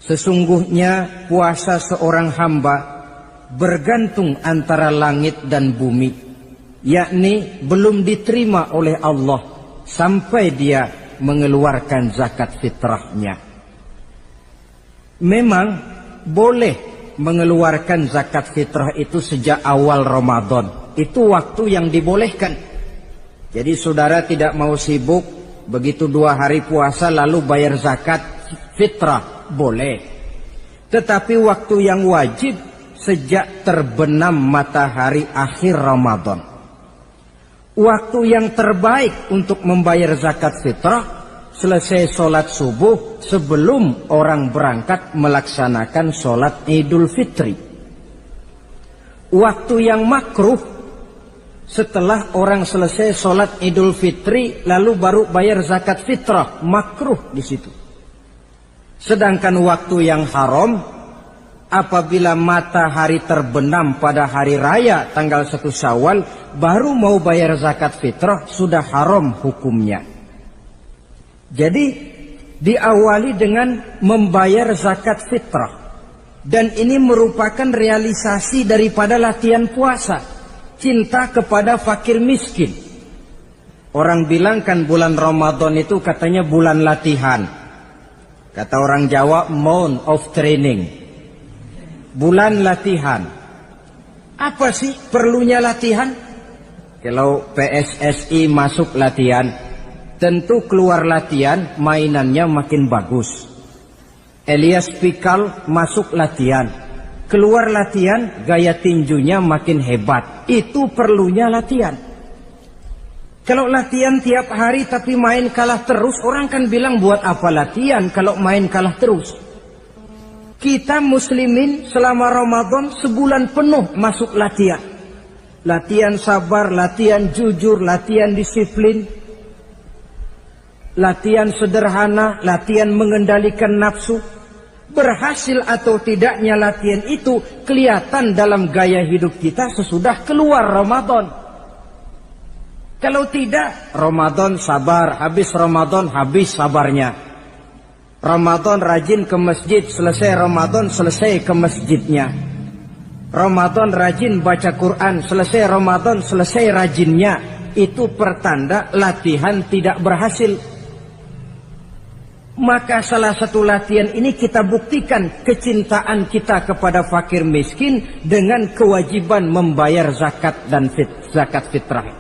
Sesungguhnya puasa seorang hamba bergantung antara langit dan bumi, yakni belum diterima oleh Allah sampai dia mengeluarkan zakat fitrahnya. Memang boleh mengeluarkan zakat fitrah itu sejak awal Ramadan. Itu waktu yang dibolehkan. Jadi saudara tidak mau sibuk, begitu 2 hari puasa lalu bayar zakat fitrah, boleh. Tetapi waktu yang wajib sejak terbenam matahari akhir Ramadan. Waktu yang terbaik untuk membayar zakat fitrah selesai sholat subuh sebelum orang berangkat melaksanakan sholat Idul Fitri. Waktu yang makruh setelah orang selesai sholat Idul Fitri lalu baru bayar zakat fitrah, makruh di situ. Sedangkan waktu yang haram apabila matahari terbenam pada hari raya tanggal 1 Syawal baru mau bayar zakat fitrah, sudah haram hukumnya. Jadi diawali dengan membayar zakat fitrah. Dan ini merupakan realisasi daripada latihan puasa, cinta kepada fakir miskin. Orang bilang kan bulan Ramadan itu katanya bulan latihan. Kata orang Jawa, month of training. Bulan latihan. Apa sih perlunya latihan? Kalau PSSI masuk latihan, tentu keluar latihan mainannya makin bagus. Elias Pikal masuk latihan, keluar latihan gaya tinjunya makin hebat. Itu perlunya latihan. Kalau latihan tiap hari tapi main kalah terus, orang kan bilang buat apa latihan kalau main kalah terus. Kita muslimin selama Ramadan sebulan penuh masuk latihan. Latihan sabar, latihan jujur, latihan disiplin, latihan sederhana, latihan mengendalikan nafsu. Berhasil atau tidaknya latihan itu kelihatan dalam gaya hidup kita sesudah keluar Ramadan. Kalau tidak, Ramadan sabar, habis Ramadan habis sabarnya. Ramadan rajin ke masjid, selesai Ramadan selesai ke masjidnya. Ramadan rajin baca Quran, selesai Ramadan selesai rajinnya. Itu pertanda latihan tidak berhasil. Maka salah satu latihan ini kita buktikan kecintaan kita kepada fakir miskin dengan kewajiban membayar zakat dan zakat fitrah.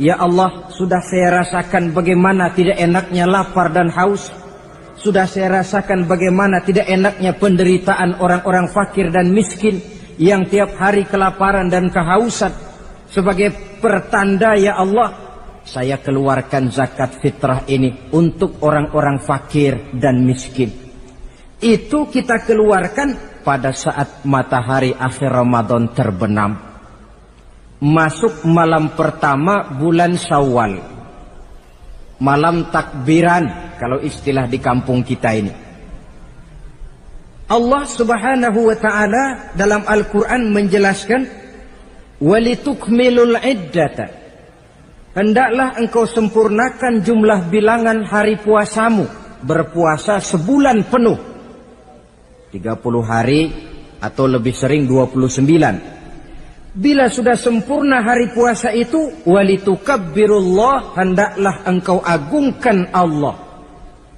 Ya Allah, sudah saya rasakan bagaimana tidak enaknya lapar dan haus. Sudah saya rasakan bagaimana tidak enaknya penderitaan orang-orang fakir dan miskin yang tiap hari kelaparan dan kehausan. Sebagai pertanda ya Allah, saya keluarkan zakat fitrah ini untuk orang-orang fakir dan miskin. Itu kita keluarkan pada saat matahari akhir Ramadan terbenam. Masuk malam pertama bulan Syawal. Malam takbiran kalau istilah di kampung kita ini. Allah Subhanahu wa taala dalam Al-Qur'an menjelaskan walitukmilul iddata. Hendaklah engkau sempurnakan jumlah bilangan hari puasamu. Berpuasa sebulan penuh. 30 hari atau lebih sering 29. Bila sudah sempurna hari puasa itu, walitukabbirullah, hendaklah engkau agungkan Allah.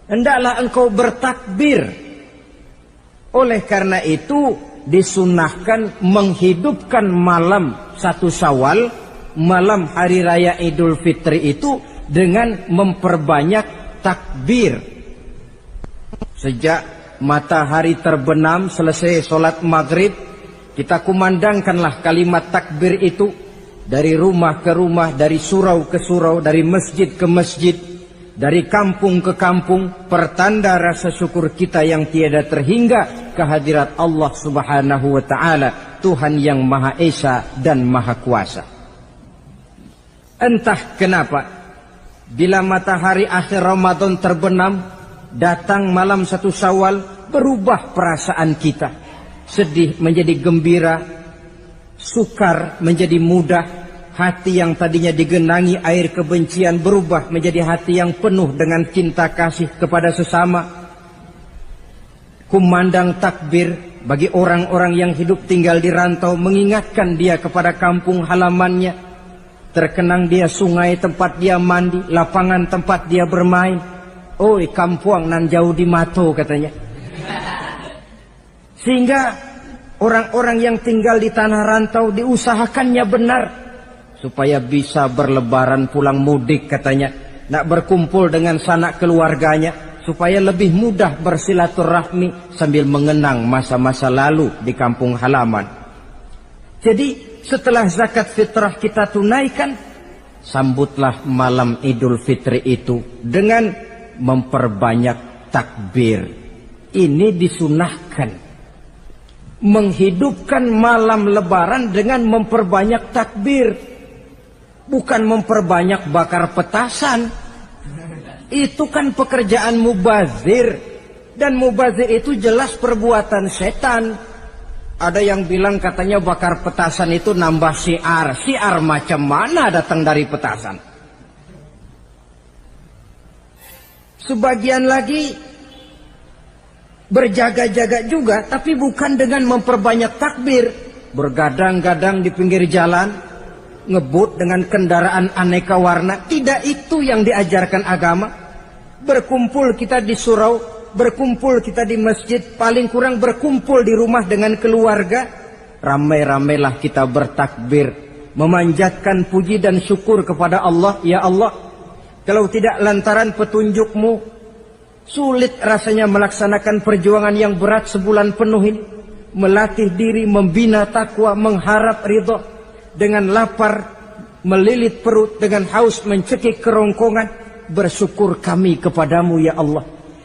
Hendaklah engkau bertakbir. Oleh karena itu disunahkan menghidupkan malam 1 Syawal, malam hari raya Idul Fitri itu dengan memperbanyak takbir. Sejak matahari terbenam selesai sholat maghrib, kita kumandangkanlah kalimat takbir itu dari rumah ke rumah, dari surau ke surau, dari masjid ke masjid, dari kampung ke kampung, pertanda rasa syukur kita yang tiada terhingga kehadirat Allah Subhanahu wa taala, Tuhan yang Maha Esa dan Maha Kuasa. Entah kenapa, bila matahari akhir Ramadan terbenam, datang malam 1 Syawal, berubah perasaan kita. Sedih menjadi gembira, sukar menjadi mudah, hati yang tadinya digenangi air kebencian berubah menjadi hati yang penuh dengan cinta kasih kepada sesama. Kumandang takbir bagi orang-orang yang hidup tinggal di rantau, mengingatkan dia kepada kampung halamannya. Terkenang dia sungai tempat dia mandi, lapangan tempat dia bermain. Oi kampuang nan jauh di mato katanya. Sehingga orang-orang yang tinggal di tanah rantau diusahakannya benar supaya bisa berlebaran pulang mudik katanya, nak berkumpul dengan sanak keluarganya supaya lebih mudah bersilaturahmi sambil mengenang masa-masa lalu di kampung halaman. Jadi setelah zakat fitrah kita tunaikan, sambutlah malam Idul Fitri itu dengan memperbanyak takbir. Ini disunahkan. Menghidupkan malam lebaran dengan memperbanyak takbir. Bukan memperbanyak bakar petasan. Itu kan pekerjaan mubazir. Dan mubazir itu jelas perbuatan setan. Ada yang bilang katanya bakar petasan itu nambah syiar. Syiar macam mana datang dari petasan? Sebagian lagi Berjaga-jaga juga, tapi bukan dengan memperbanyak takbir. Bergadang-gadang di pinggir jalan, ngebut dengan kendaraan aneka warna. Tidak itu yang diajarkan agama. Berkumpul kita di surau, berkumpul kita di masjid, paling kurang berkumpul di rumah dengan keluarga. Ramai-ramailah kita bertakbir, memanjatkan puji dan syukur kepada Allah. Ya Allah, kalau tidak lantaran petunjukmu, sulit rasanya melaksanakan perjuangan yang berat sebulan penuh ini. Melatih diri, membina takwa, mengharap ridho. Dengan lapar, melilit perut. Dengan haus, mencekik kerongkongan. Bersyukur kami kepadamu ya Allah.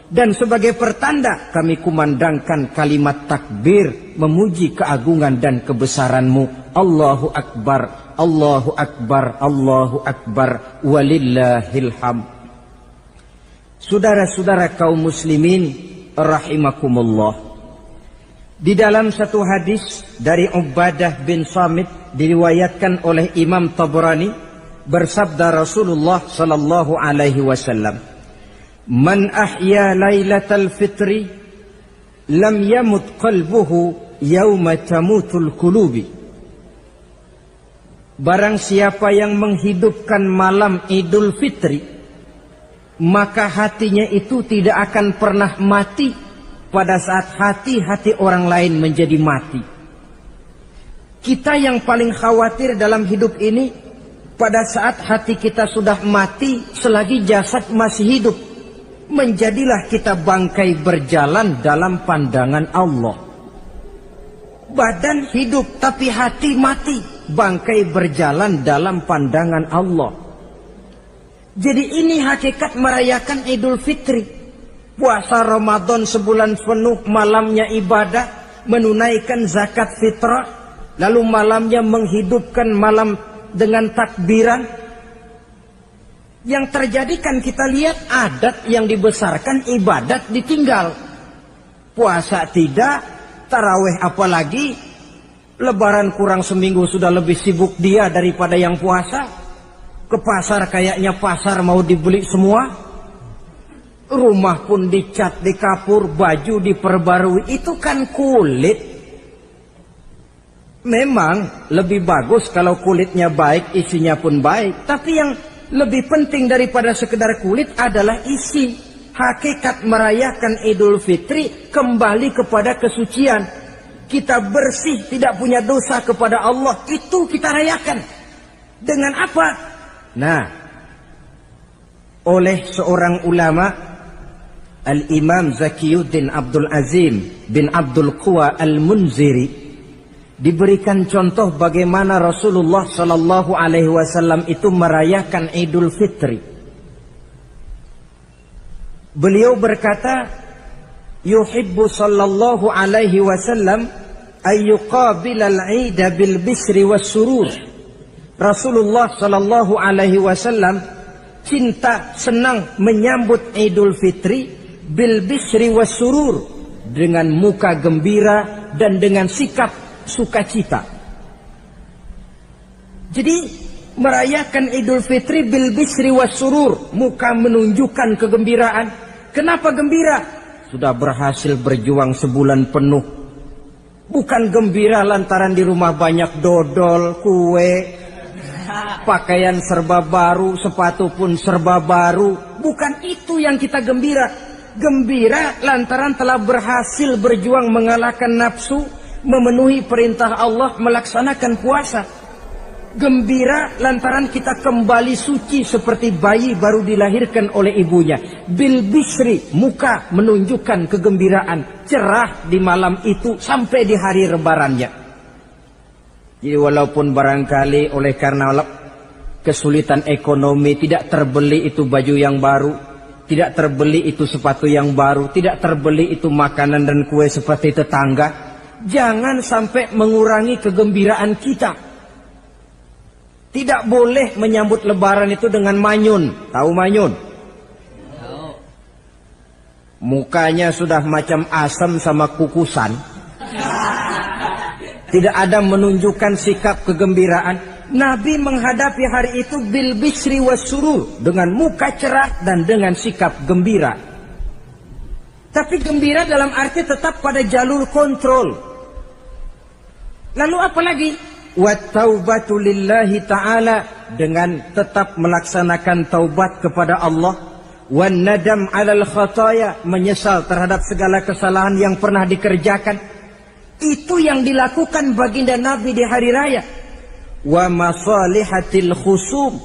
Dan sebagai pertanda, kami kumandangkan kalimat takbir, memuji keagungan dan kebesaranmu. Allahu Akbar, Allahu Akbar, Allahu Akbar, walillahil hamd. Saudara-saudara kaum muslimin rahimakumullah. Di dalam satu hadis dari Ubadah bin Samit diriwayatkan oleh Imam Tabrani, bersabda Rasulullah sallallahu alaihi wasallam, "Man ahya lailatal fitri lam yamut qalbuhu yauma tamutul qulubi." Barang siapa yang menghidupkan malam Idul Fitri, maka hatinya itu tidak akan pernah mati pada saat hati-hati orang lain menjadi mati. Kita yang paling khawatir dalam hidup ini, pada saat hati kita sudah mati, selagi jasad masih hidup, menjadilah kita bangkai berjalan dalam pandangan Allah. Badan hidup tapi hati mati, bangkai berjalan dalam pandangan Allah. Jadi ini hakikat merayakan Idul Fitri. Puasa Ramadan sebulan penuh, malamnya ibadah, menunaikan zakat fitrah, lalu malamnya menghidupkan malam dengan takbiran. Yang terjadi kan kita lihat adat yang dibesarkan, ibadat ditinggal. Puasa tidak, tarawih apalagi, lebaran kurang seminggu sudah lebih sibuk dia daripada yang puasa. Ke pasar kayaknya pasar mau dibeli semua. Rumah pun dicat, dikapur, baju diperbarui. Itu kan kulit. Memang lebih bagus kalau kulitnya baik, isinya pun baik. Tapi yang lebih penting daripada sekedar kulit adalah isi. Hakikat merayakan Idul Fitri kembali kepada kesucian. Kita bersih, tidak punya dosa kepada Allah. Itu kita rayakan. Dengan apa? Nah, oleh seorang ulama, Al-Imam Zakiyuddin Abdul Azim bin Abdul Quwa Al-Munziri, diberikan contoh bagaimana Rasulullah Sallallahu Alaihi Wasallam itu merayakan Idul Fitri. Beliau berkata, yuhibbu Sallallahu Alaihi Wasallam ayyuqabilal Ida bil bisri was surur. Rasulullah Sallallahu Alaihi Wasallam cinta, senang menyambut Idul Fitri bil bisri was surur, dengan muka gembira dan dengan sikap sukacita. Jadi merayakan Idul Fitri bil bisri was surur, muka menunjukkan kegembiraan. Kenapa gembira? Sudah berhasil berjuang sebulan penuh. Bukan gembira lantaran di rumah banyak dodol, kue, pakaian serba baru, sepatu pun serba baru. Bukan itu yang kita gembira. Gembira lantaran telah berhasil berjuang mengalahkan nafsu, memenuhi perintah Allah, melaksanakan puasa. Gembira lantaran kita kembali suci seperti bayi baru dilahirkan oleh ibunya. Bil bisri, muka menunjukkan kegembiraan, cerah di malam itu sampai di hari lebarannya. Jadi walaupun barangkali oleh karena kesulitan ekonomi tidak terbeli itu baju yang baru, tidak terbeli itu sepatu yang baru, tidak terbeli itu makanan dan kue seperti tetangga, jangan sampai mengurangi kegembiraan kita. Tidak boleh menyambut lebaran itu dengan manyun. Tahu manyun? Mukanya sudah macam asam sama kukusan. Tidak ada menunjukkan sikap kegembiraan. Nabi menghadapi hari itu bil bisri was surur, dengan muka cerah dan dengan sikap gembira. Tapi gembira dalam arti tetap pada jalur kontrol. Lalu apa lagi? Wattaubatu lillahi ta'ala, dengan tetap melaksanakan taubat kepada Allah. Wan nadam 'alal khataya, menyesal terhadap segala kesalahan yang pernah dikerjakan. Itu yang dilakukan baginda Nabi di hari raya. Wa masalihatil khusum,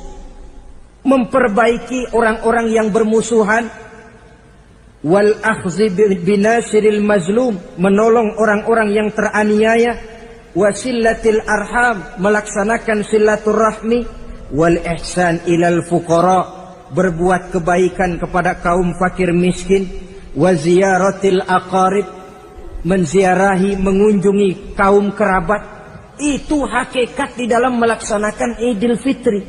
memperbaiki orang-orang yang bermusuhan. Wal akhzi binasiril mazlum, menolong orang-orang yang teraniaya. Wasillatil arham, melaksanakan silaturahmi. Wal ihsan ilal fuqara, berbuat kebaikan kepada kaum fakir miskin. Wa ziyaratil aqarib, menziarahi, mengunjungi kaum kerabat. Itu hakikat di dalam melaksanakan Idul Fitri.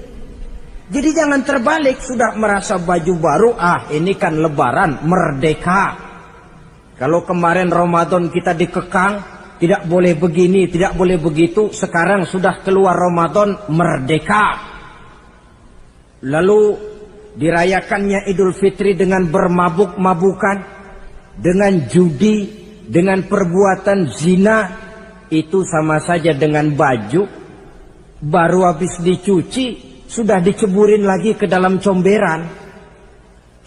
Jadi jangan terbalik, sudah merasa baju baru, ini kan lebaran, merdeka. Kalau kemarin Ramadan kita dikekang, tidak boleh begini, tidak boleh begitu, sekarang sudah keluar Ramadan, merdeka. Lalu dirayakannya Idul Fitri dengan bermabuk-mabukan, dengan judi, dengan perbuatan zina. Itu sama saja dengan baju baru habis dicuci sudah diceburin lagi ke dalam comberan.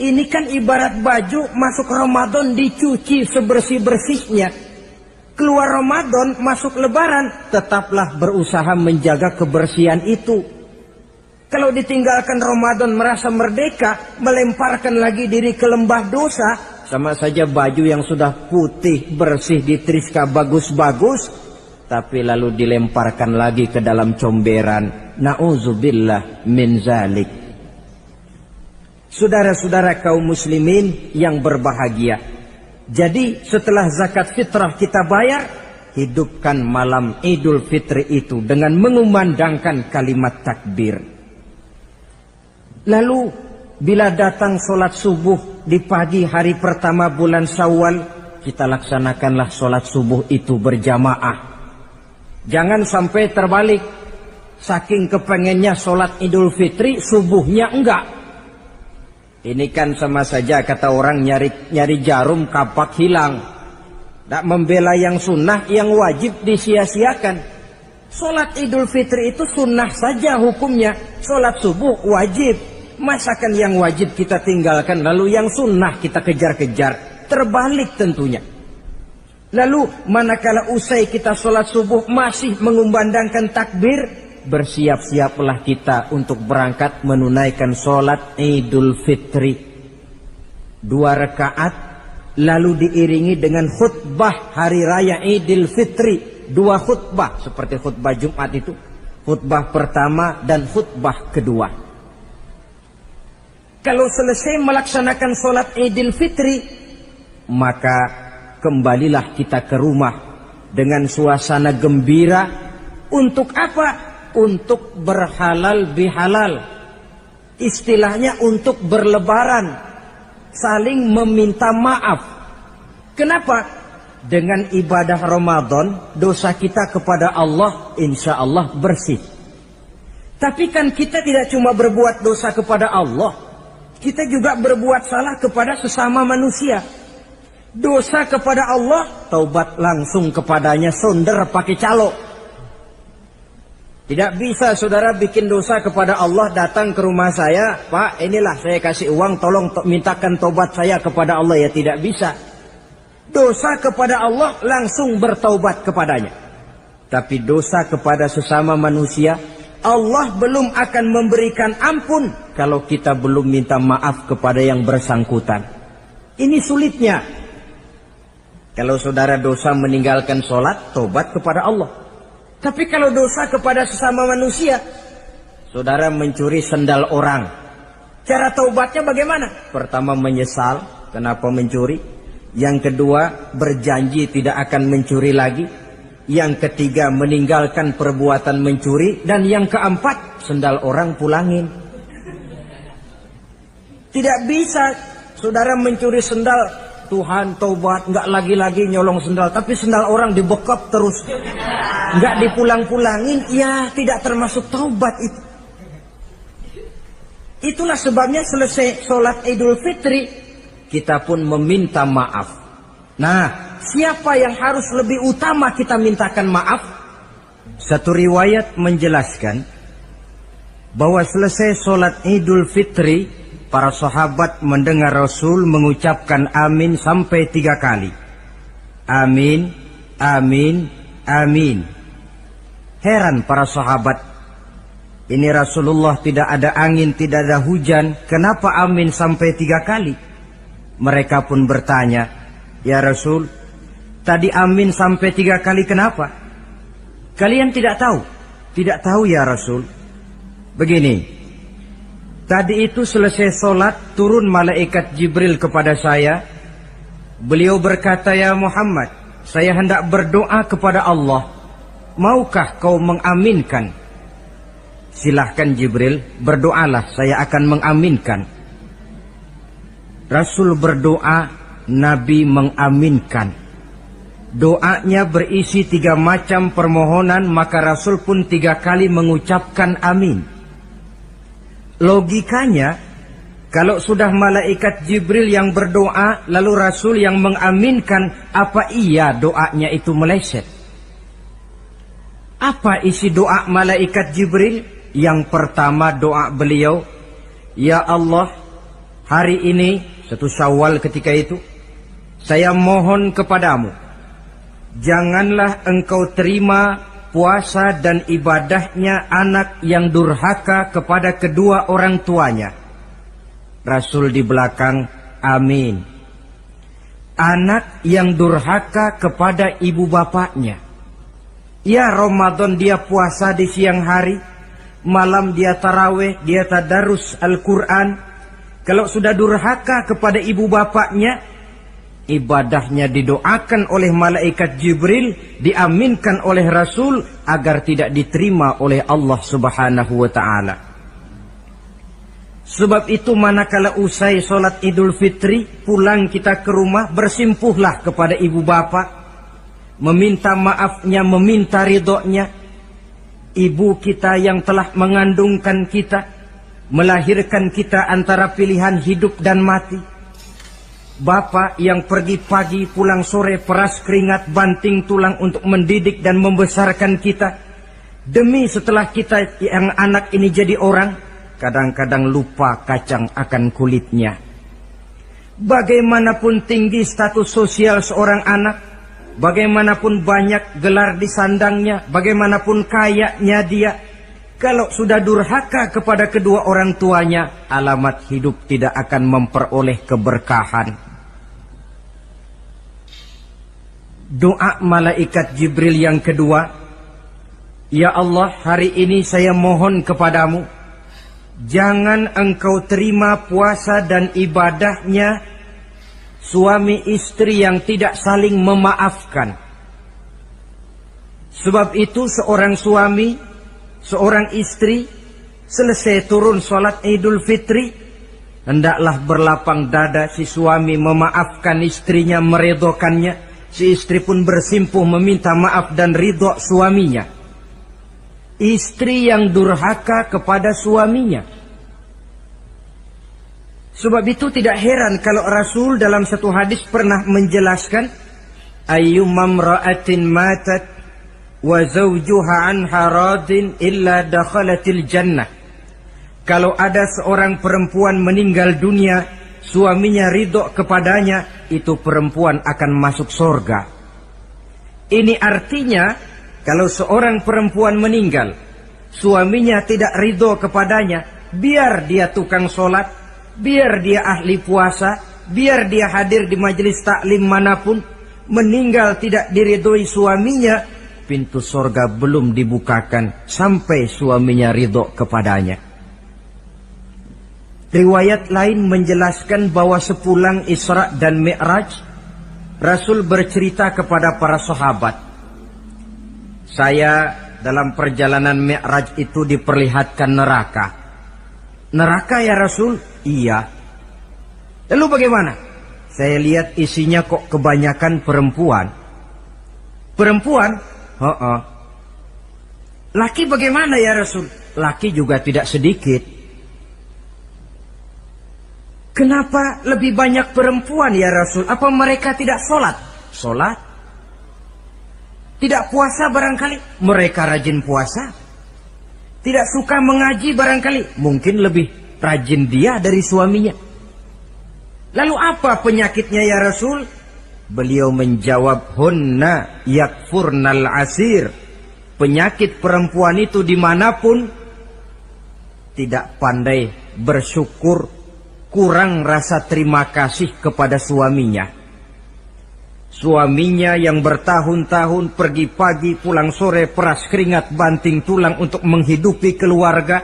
Ini kan ibarat baju masuk Ramadan dicuci sebersih-bersihnya. Keluar Ramadan masuk Lebaran, tetaplah berusaha menjaga kebersihan itu. Kalau ditinggalkan Ramadan merasa merdeka, melemparkan lagi diri ke lembah dosa, sama saja baju yang sudah putih, bersih, ditriska bagus-bagus, tapi lalu dilemparkan lagi ke dalam comberan. Na'udzubillah min zalik. Saudara-saudara kaum muslimin yang berbahagia, jadi setelah zakat fitrah kita bayar, hidupkan malam Idul Fitri itu dengan mengumandangkan kalimat takbir. Lalu bila datang sholat subuh di pagi hari pertama bulan Syawal, kita laksanakanlah sholat subuh itu berjamaah. Jangan sampai terbalik, saking kepengennya sholat Idul Fitri, subuhnya enggak. Ini kan sama saja kata orang nyari jarum kapak hilang. Tak membela yang sunnah, yang wajib disia-siakan. Sholat Idul Fitri itu sunnah saja hukumnya. Sholat subuh wajib. Masakan yang wajib kita tinggalkan, lalu yang sunnah kita kejar-kejar. Terbalik tentunya. Lalu manakala usai kita sholat subuh masih mengumandangkan takbir, bersiap-siaplah kita untuk berangkat menunaikan sholat Idul Fitri. 2 rakaat, lalu diiringi dengan khutbah hari raya Idul Fitri. 2 khutbah, seperti khutbah Jumat itu. Khutbah pertama dan khutbah kedua. Kalau selesai melaksanakan sholat Idul Fitri, maka kembalilah kita ke rumah dengan suasana gembira. Untuk apa? Untuk berhalal bihalal. Istilahnya untuk berlebaran, saling meminta maaf. Kenapa? Dengan ibadah Ramadan, dosa kita kepada Allah insya Allah bersih. Tapi kan kita tidak cuma berbuat dosa kepada Allah, kita juga berbuat salah kepada sesama manusia. Dosa kepada Allah, taubat langsung kepadanya, sonder pakai calo. Tidak bisa saudara bikin dosa kepada Allah, datang ke rumah saya, Pak inilah saya kasih uang, tolong mintakan tobat saya kepada Allah. Ya tidak bisa. Dosa kepada Allah langsung bertaubat kepadanya. Tapi dosa kepada sesama manusia, Allah belum akan memberikan ampun kalau kita belum minta maaf kepada yang bersangkutan. Ini sulitnya. Kalau saudara dosa meninggalkan sholat, tobat kepada Allah. Tapi kalau dosa kepada sesama manusia, saudara mencuri sendal orang, cara taubatnya bagaimana? Pertama menyesal, kenapa mencuri? Yang kedua berjanji tidak akan mencuri lagi. Yang ketiga meninggalkan perbuatan mencuri. Dan yang keempat, sendal orang pulangin. Tidak bisa saudara mencuri sendal, Tuhan taubat, nggak lagi-lagi nyolong sendal, tapi sendal orang dibekap terus, nggak dipulang-pulangin, ya tidak termasuk taubat itu. Itulah sebabnya selesai sholat Idul Fitri, kita pun meminta maaf. Nah, siapa yang harus lebih utama kita mintakan maaf? Satu riwayat menjelaskan bahwa selesai sholat Idul Fitri, para sahabat mendengar Rasul mengucapkan amin sampai 3 kali. Amin, amin, amin. Heran para sahabat, ini Rasulullah tidak ada angin, tidak ada hujan, kenapa amin sampai 3 kali? Mereka pun bertanya, ya Rasul, tadi amin sampai 3 kali kenapa? Kalian tidak tahu? Tidak tahu ya Rasul. Begini, tadi itu selesai sholat, turun malaikat Jibril kepada saya. Beliau berkata, ya Muhammad, saya hendak berdoa kepada Allah. Maukah kau mengaminkan? Silahkan Jibril, berdoalah, saya akan mengaminkan. Rasul berdoa, Nabi mengaminkan. Doanya berisi 3 macam permohonan, maka Rasul pun 3 kali mengucapkan amin. Logikanya, kalau sudah malaikat Jibril yang berdoa, lalu Rasul yang mengaminkan, apa iya doanya itu meleset? Apa isi doa malaikat Jibril? Yang pertama doa beliau, ya Allah, hari ini, 1 Syawal ketika itu, saya mohon kepadamu, janganlah engkau terima puasa dan ibadahnya anak yang durhaka kepada kedua orang tuanya. Rasul di belakang, amin. Anak yang durhaka kepada ibu bapaknya. Ya Ramadan dia puasa di siang hari, malam dia taraweh, dia tadarus Al-Quran. Kalau sudah durhaka kepada ibu bapaknya, ibadahnya didoakan oleh malaikat Jibril, diaminkan oleh Rasul agar tidak diterima oleh Allah Subhanahu wa ta'ala. Sebab itu manakala usai sholat Idul Fitri, pulang kita ke rumah, bersimpuhlah kepada ibu bapak, meminta maafnya, meminta ridhonya. Ibu kita yang telah mengandungkan kita, melahirkan kita antara pilihan hidup dan mati. Bapak yang pergi pagi pulang sore, peras keringat banting tulang untuk mendidik dan membesarkan kita. Demi setelah kita yang anak ini jadi orang, kadang-kadang lupa kacang akan kulitnya. Bagaimanapun tinggi status sosial seorang anak, bagaimanapun banyak gelar di sandangnya, bagaimanapun kayanya dia, kalau sudah durhaka kepada kedua orang tuanya, alamat hidup tidak akan memperoleh keberkahan. Doa malaikat Jibril yang kedua, ya Allah, hari ini saya mohon kepadamu, jangan engkau terima puasa dan ibadahnya suami istri yang tidak saling memaafkan. Sebab itu seorang suami, seorang istri, selesai turun sholat Idul Fitri, hendaklah berlapang dada si suami memaafkan istrinya, meridhokannya. Si istri pun bersimpuh meminta maaf dan ridho suaminya. Istri yang durhaka kepada suaminya. Sebab itu tidak heran kalau Rasul dalam satu hadis pernah menjelaskan, ayyumam ra'atin matat wa zawjuha anha radin illa dakhalatil jannah. Kalau ada seorang perempuan meninggal dunia, suaminya ridho kepadanya, itu perempuan akan masuk surga. Ini artinya, kalau seorang perempuan meninggal, suaminya tidak ridho kepadanya, biar dia tukang sholat, biar dia ahli puasa, biar dia hadir di majelis taklim manapun, meninggal tidak diridhoi suaminya, pintu surga belum dibukakan sampai suaminya ridho kepadanya. Riwayat lain menjelaskan bahwa sepulang Isra dan Mi'raj, Rasul bercerita kepada para sahabat, saya dalam perjalanan Mi'raj itu diperlihatkan neraka. Neraka ya Rasul? Iya. Lalu bagaimana? Saya lihat isinya kok kebanyakan perempuan. Perempuan? Laki bagaimana ya Rasul? Laki juga tidak sedikit. Kenapa lebih banyak perempuan ya Rasul? Apa mereka tidak sholat? Sholat. Tidak puasa barangkali? Mereka rajin puasa. Tidak suka mengaji barangkali? Mungkin lebih rajin dia dari suaminya. Lalu apa penyakitnya ya Rasul? Beliau menjawab, hunna yakfurnal asir. Penyakit perempuan itu dimanapun, tidak pandai bersyukur, kurang rasa terima kasih kepada suaminya. Suaminya yang bertahun-tahun pergi pagi pulang sore, peras keringat banting tulang untuk menghidupi keluarga,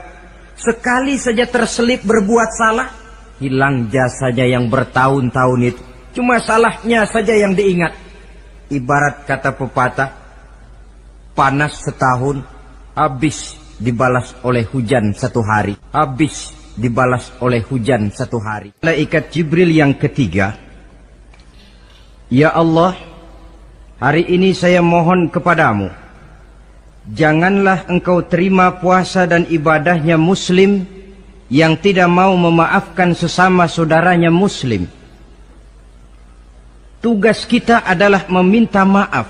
sekali saja terselip berbuat salah, hilang jasanya yang bertahun-tahun itu. Cuma salahnya saja yang diingat. Ibarat kata pepatah, panas setahun, habis dibalas oleh hujan satu hari. Habis dibalas oleh hujan satu hari. Malaikat Jibril yang ketiga, ya Allah, hari ini saya mohon kepadamu, janganlah engkau terima puasa dan ibadahnya muslim yang tidak mau memaafkan sesama saudaranya muslim. Tugas kita adalah meminta maaf,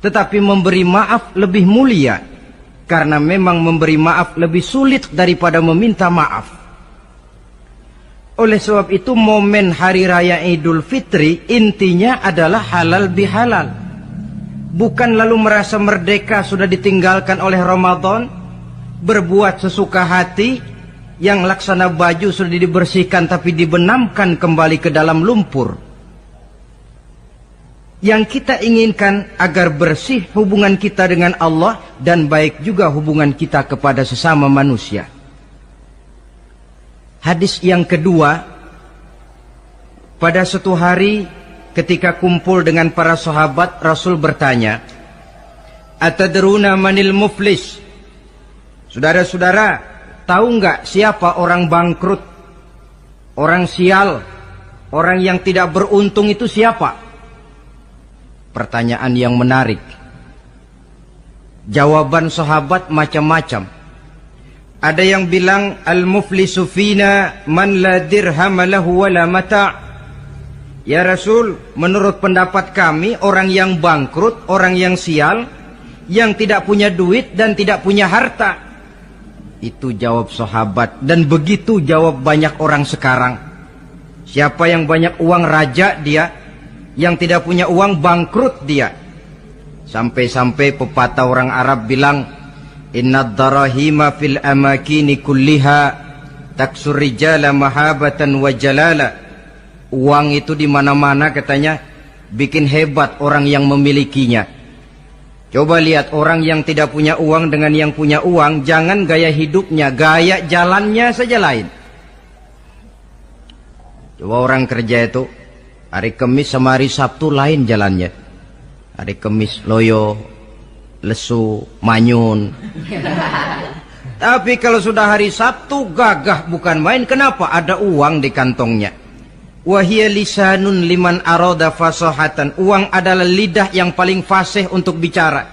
tetapi memberi maaf lebih mulia, karena memang memberi maaf lebih sulit daripada meminta maaf. Oleh sebab itu momen hari raya Idul Fitri intinya adalah halal bihalal. Bukan lalu merasa merdeka sudah ditinggalkan oleh Ramadan, berbuat sesuka hati, yang laksana baju sudah dibersihkan tapi dibenamkan kembali ke dalam lumpur. Yang kita inginkan agar bersih hubungan kita dengan Allah dan baik juga hubungan kita kepada sesama manusia. Hadis yang kedua, pada suatu hari ketika kumpul dengan para sahabat, Rasul bertanya, Atadruna manil muflis? Saudara-saudara, tahu nggak siapa orang bangkrut, orang sial, orang yang tidak beruntung itu siapa? Pertanyaan yang menarik. Jawaban sahabat macam-macam. Ada yang bilang al-muflisu fina man la dirham lahu wala mata'. Ya Rasul, menurut pendapat kami orang yang bangkrut, orang yang sial, yang tidak punya duit dan tidak punya harta. Itu jawab sahabat, dan begitu jawab banyak orang sekarang. Siapa yang banyak uang raja dia, yang tidak punya uang bangkrut dia. Sampai-sampai pepatah orang Arab bilang, innad darahima fil amakini kulliha taksur rijala mahabatan wa jalala. Uang itu di mana-mana katanya bikin hebat orang yang memilikinya. Coba lihat orang yang tidak punya uang dengan yang punya uang, jangan gaya hidupnya, gaya jalannya saja lain. Coba orang kerja itu hari Kamis sama hari Sabtu lain jalannya. Hari Kamis loyo, lesu, manyun. Tapi kalau sudah hari Sabtu gagah bukan main. Kenapa? Ada uang di kantongnya. Wahia lisanun liman arada fasahatan. Uang adalah lidah yang paling fasih untuk bicara.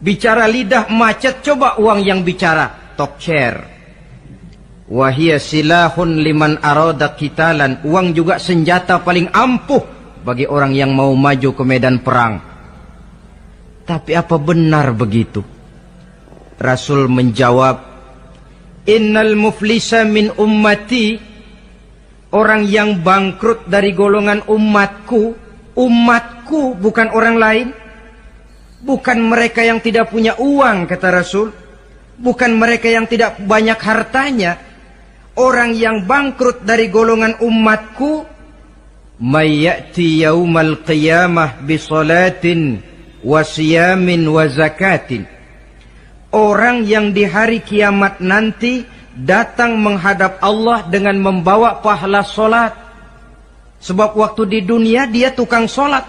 Bicara lidah macet, coba uang yang bicara talk share. Wahia silahun liman arada qitalan. Uang juga senjata paling ampuh bagi orang yang mau maju ke medan perang. Tapi apa benar begitu? Rasul menjawab, innal muflisa min ummati, orang yang bangkrut dari golongan umatku. Umatku bukan orang lain, bukan mereka yang tidak punya uang, kata Rasul, bukan mereka yang tidak banyak hartanya. Orang yang bangkrut dari golongan umatku, may ya'ti yaumal qiyamah bi salatin wa siyamin wa zakatin. Orang yang di hari kiamat nanti datang menghadap Allah dengan membawa pahala solat. Sebab waktu di dunia dia tukang solat.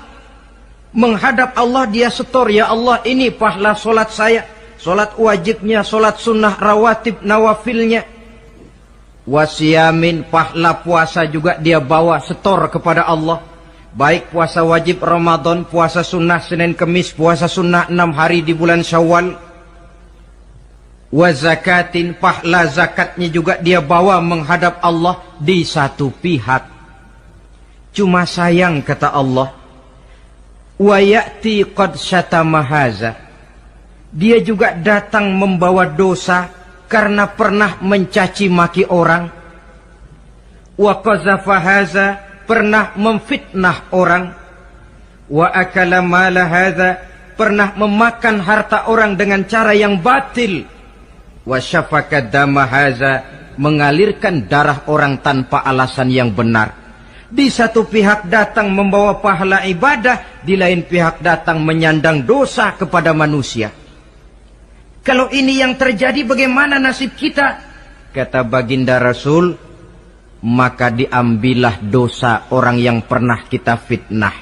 Menghadap Allah dia setor, ya Allah ini pahala solat saya. Solat wajibnya, solat sunnah rawatib nawafilnya. Wasiyamin, pahala puasa juga dia bawa setor kepada Allah. Baik puasa wajib Ramadan, puasa sunnah Senin Kemis, puasa sunnah 6 hari di bulan Syawal. wa zakatin, pahala zakatnya juga dia bawa menghadap Allah di satu pihak. Cuma sayang kata Allah, wa ya'ti qad syatama haza, dia juga datang membawa dosa karena pernah mencaci maki orang. Wa qazafa haza, pernah memfitnah orang. Wa akala mala haza, pernah memakan harta orang dengan cara yang batil. Wa syafaka dama haza, mengalirkan darah orang tanpa alasan yang benar. Di satu pihak datang membawa pahala ibadah, di lain pihak datang menyandang dosa kepada manusia. Kalau ini yang terjadi, bagaimana nasib kita? Kata baginda Rasul, maka diambillah dosa orang yang pernah kita fitnah.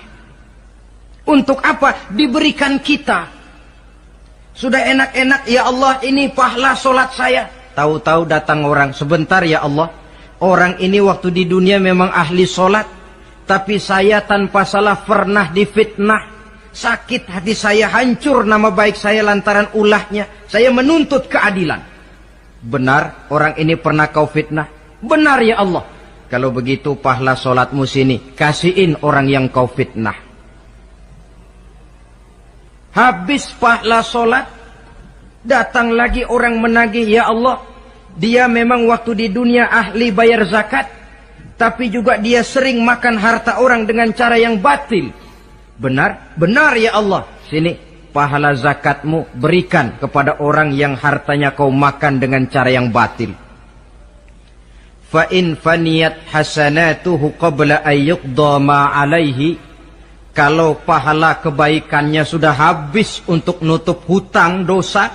Untuk apa? Diberikan kita. Sudah enak-enak, ya Allah, ini pahala solat saya. Tahu-tahu datang orang, sebentar ya Allah, orang ini waktu di dunia memang ahli solat, tapi saya tanpa salah pernah difitnah. Sakit hati saya, hancur nama baik saya lantaran ulahnya. Saya menuntut keadilan. Benar, orang ini pernah kau fitnah? Benar ya Allah. Kalau begitu pahala solatmu sini, kasihin orang yang kau fitnah. Habis pahala solat, datang lagi orang menagih, ya Allah, dia memang waktu di dunia ahli bayar zakat, tapi juga dia sering makan harta orang dengan cara yang batil. Benar? Benar ya Allah. Sini, pahala zakatmu berikan kepada orang yang hartanya kau makan dengan cara yang batil. Fa in faniyat hasanatuhu qabla ayyuqda ma alaihi, kalau pahala kebaikannya sudah habis untuk nutup hutang dosa,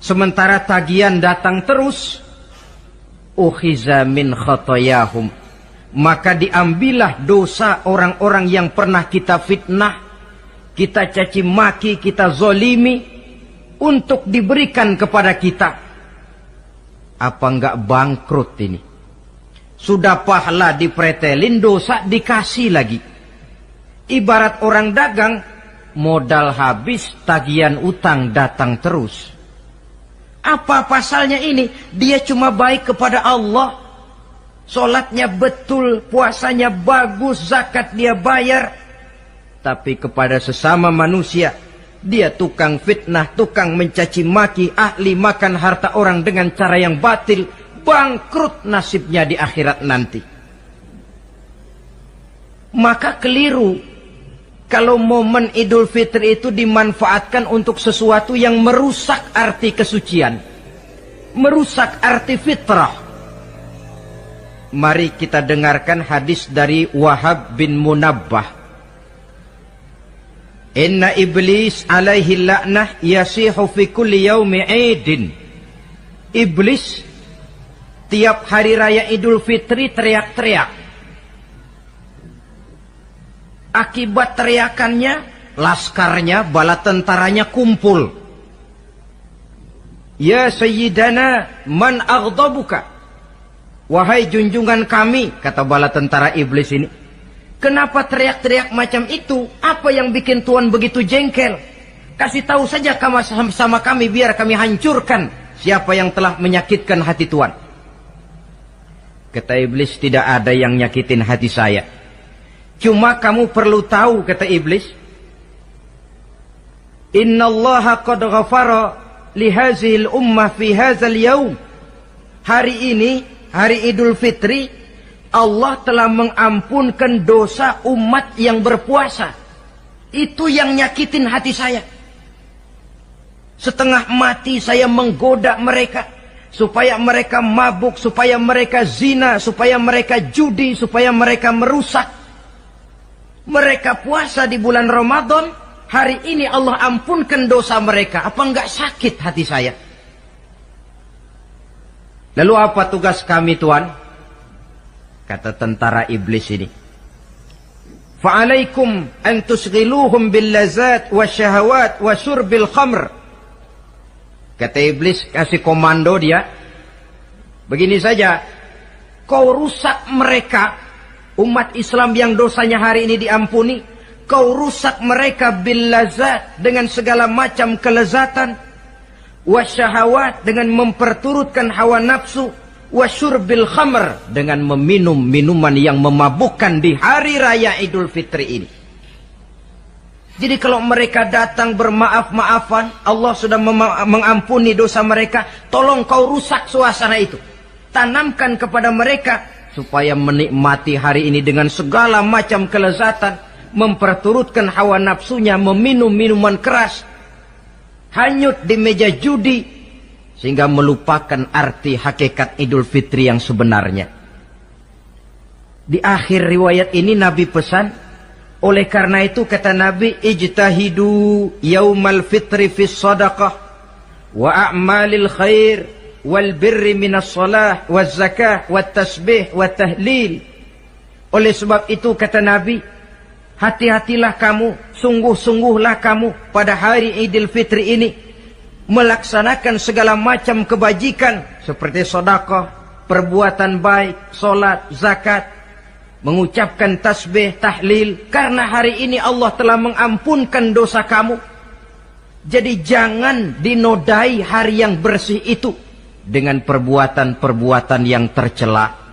sementara tagihan datang terus, ukhiza min khotoyahum, maka diambillah dosa orang-orang yang pernah kita fitnah, kita caci maki, kita zolimi, untuk diberikan kepada kita. Apa enggak bangkrut ini? Sudah pahala dipretelin, dosa dikasih lagi. Ibarat orang dagang, modal habis, tagihan utang datang terus. Apa pasalnya ini? Dia cuma baik kepada Allah. Solatnya betul, puasanya bagus, zakat dia bayar. Tapi kepada sesama manusia, dia tukang fitnah, tukang mencaci maki, ahli makan harta orang dengan cara yang batil. Bangkrut nasibnya di akhirat nanti. Maka keliru kalau momen Idul Fitri itu dimanfaatkan untuk sesuatu yang merusak arti kesucian, merusak arti fitrah. Mari kita dengarkan hadis dari Wahab bin Munabbah. Inna iblis alaihi la'nah yasihu fi kulli yaumi idin. Iblis tiap hari raya Idul Fitri teriak-teriak. Akibat teriakannya, laskarnya, bala tentaranya kumpul. Ya Sayyidana, man aghdabuka? Wahai junjungan kami, kata bala tentara iblis ini. Kenapa teriak-teriak macam itu? Apa yang bikin Tuhan begitu jengkel? Kasih tahu saja sama kami, biar kami hancurkan siapa yang telah menyakitkan hati Tuhan. Kata iblis, tidak ada yang nyakitin hati saya. Cuma kamu perlu tahu, kata iblis, innallaha qad ghafara li hazihil ummah fi hadzal yaum. Hari ini, hari Idul Fitri, Allah telah mengampunkan dosa umat yang berpuasa. Itu yang nyakitin hati saya. Setengah mati saya menggoda mereka, supaya mereka mabuk, supaya mereka zina, supaya mereka judi, supaya mereka merusak. Mereka puasa di bulan Ramadan, hari ini Allah ampunkan dosa mereka. Apa enggak sakit hati saya? Lalu apa tugas kami Tuhan? Kata tentara iblis ini, fa'alaikum an tusghiluhum bil lazat wa syahawat wa syurbil khamr. Kata iblis, kasih komando dia, begini saja, kau rusak mereka, umat Islam yang dosanya hari ini diampuni, kau rusak mereka bil lazat, dengan segala macam kelezatan, wasyahawat dengan memperturutkan hawa nafsu, wasyurbil khamr dengan meminum minuman yang memabukkan di hari raya Idul Fitri ini. Jadi kalau mereka datang bermaaf-maafan, Allah sudah mengampuni dosa mereka, tolong kau rusak suasana itu. Tanamkan kepada mereka supaya menikmati hari ini dengan segala macam kelezatan, memperturutkan hawa nafsunya, meminum minuman keras, hanyut di meja judi, sehingga melupakan arti hakikat Idul Fitri yang sebenarnya. Di akhir riwayat ini Nabi pesan, oleh karena itu kata Nabi, ijtahidu yaumal fitri fis sadaqah wa a'malil khair wal birri minas salah waz zakah wat tasbih wat tahlil. Oleh sebab itu kata Nabi, hati-hatilah kamu, sungguh-sungguhlah kamu pada hari Idul Fitri ini melaksanakan segala macam kebajikan seperti sedekah, perbuatan baik, salat, zakat, mengucapkan tasbih, tahlil, karena hari ini Allah telah mengampunkan dosa kamu. Jadi jangan dinodai hari yang bersih itu dengan perbuatan-perbuatan yang tercela.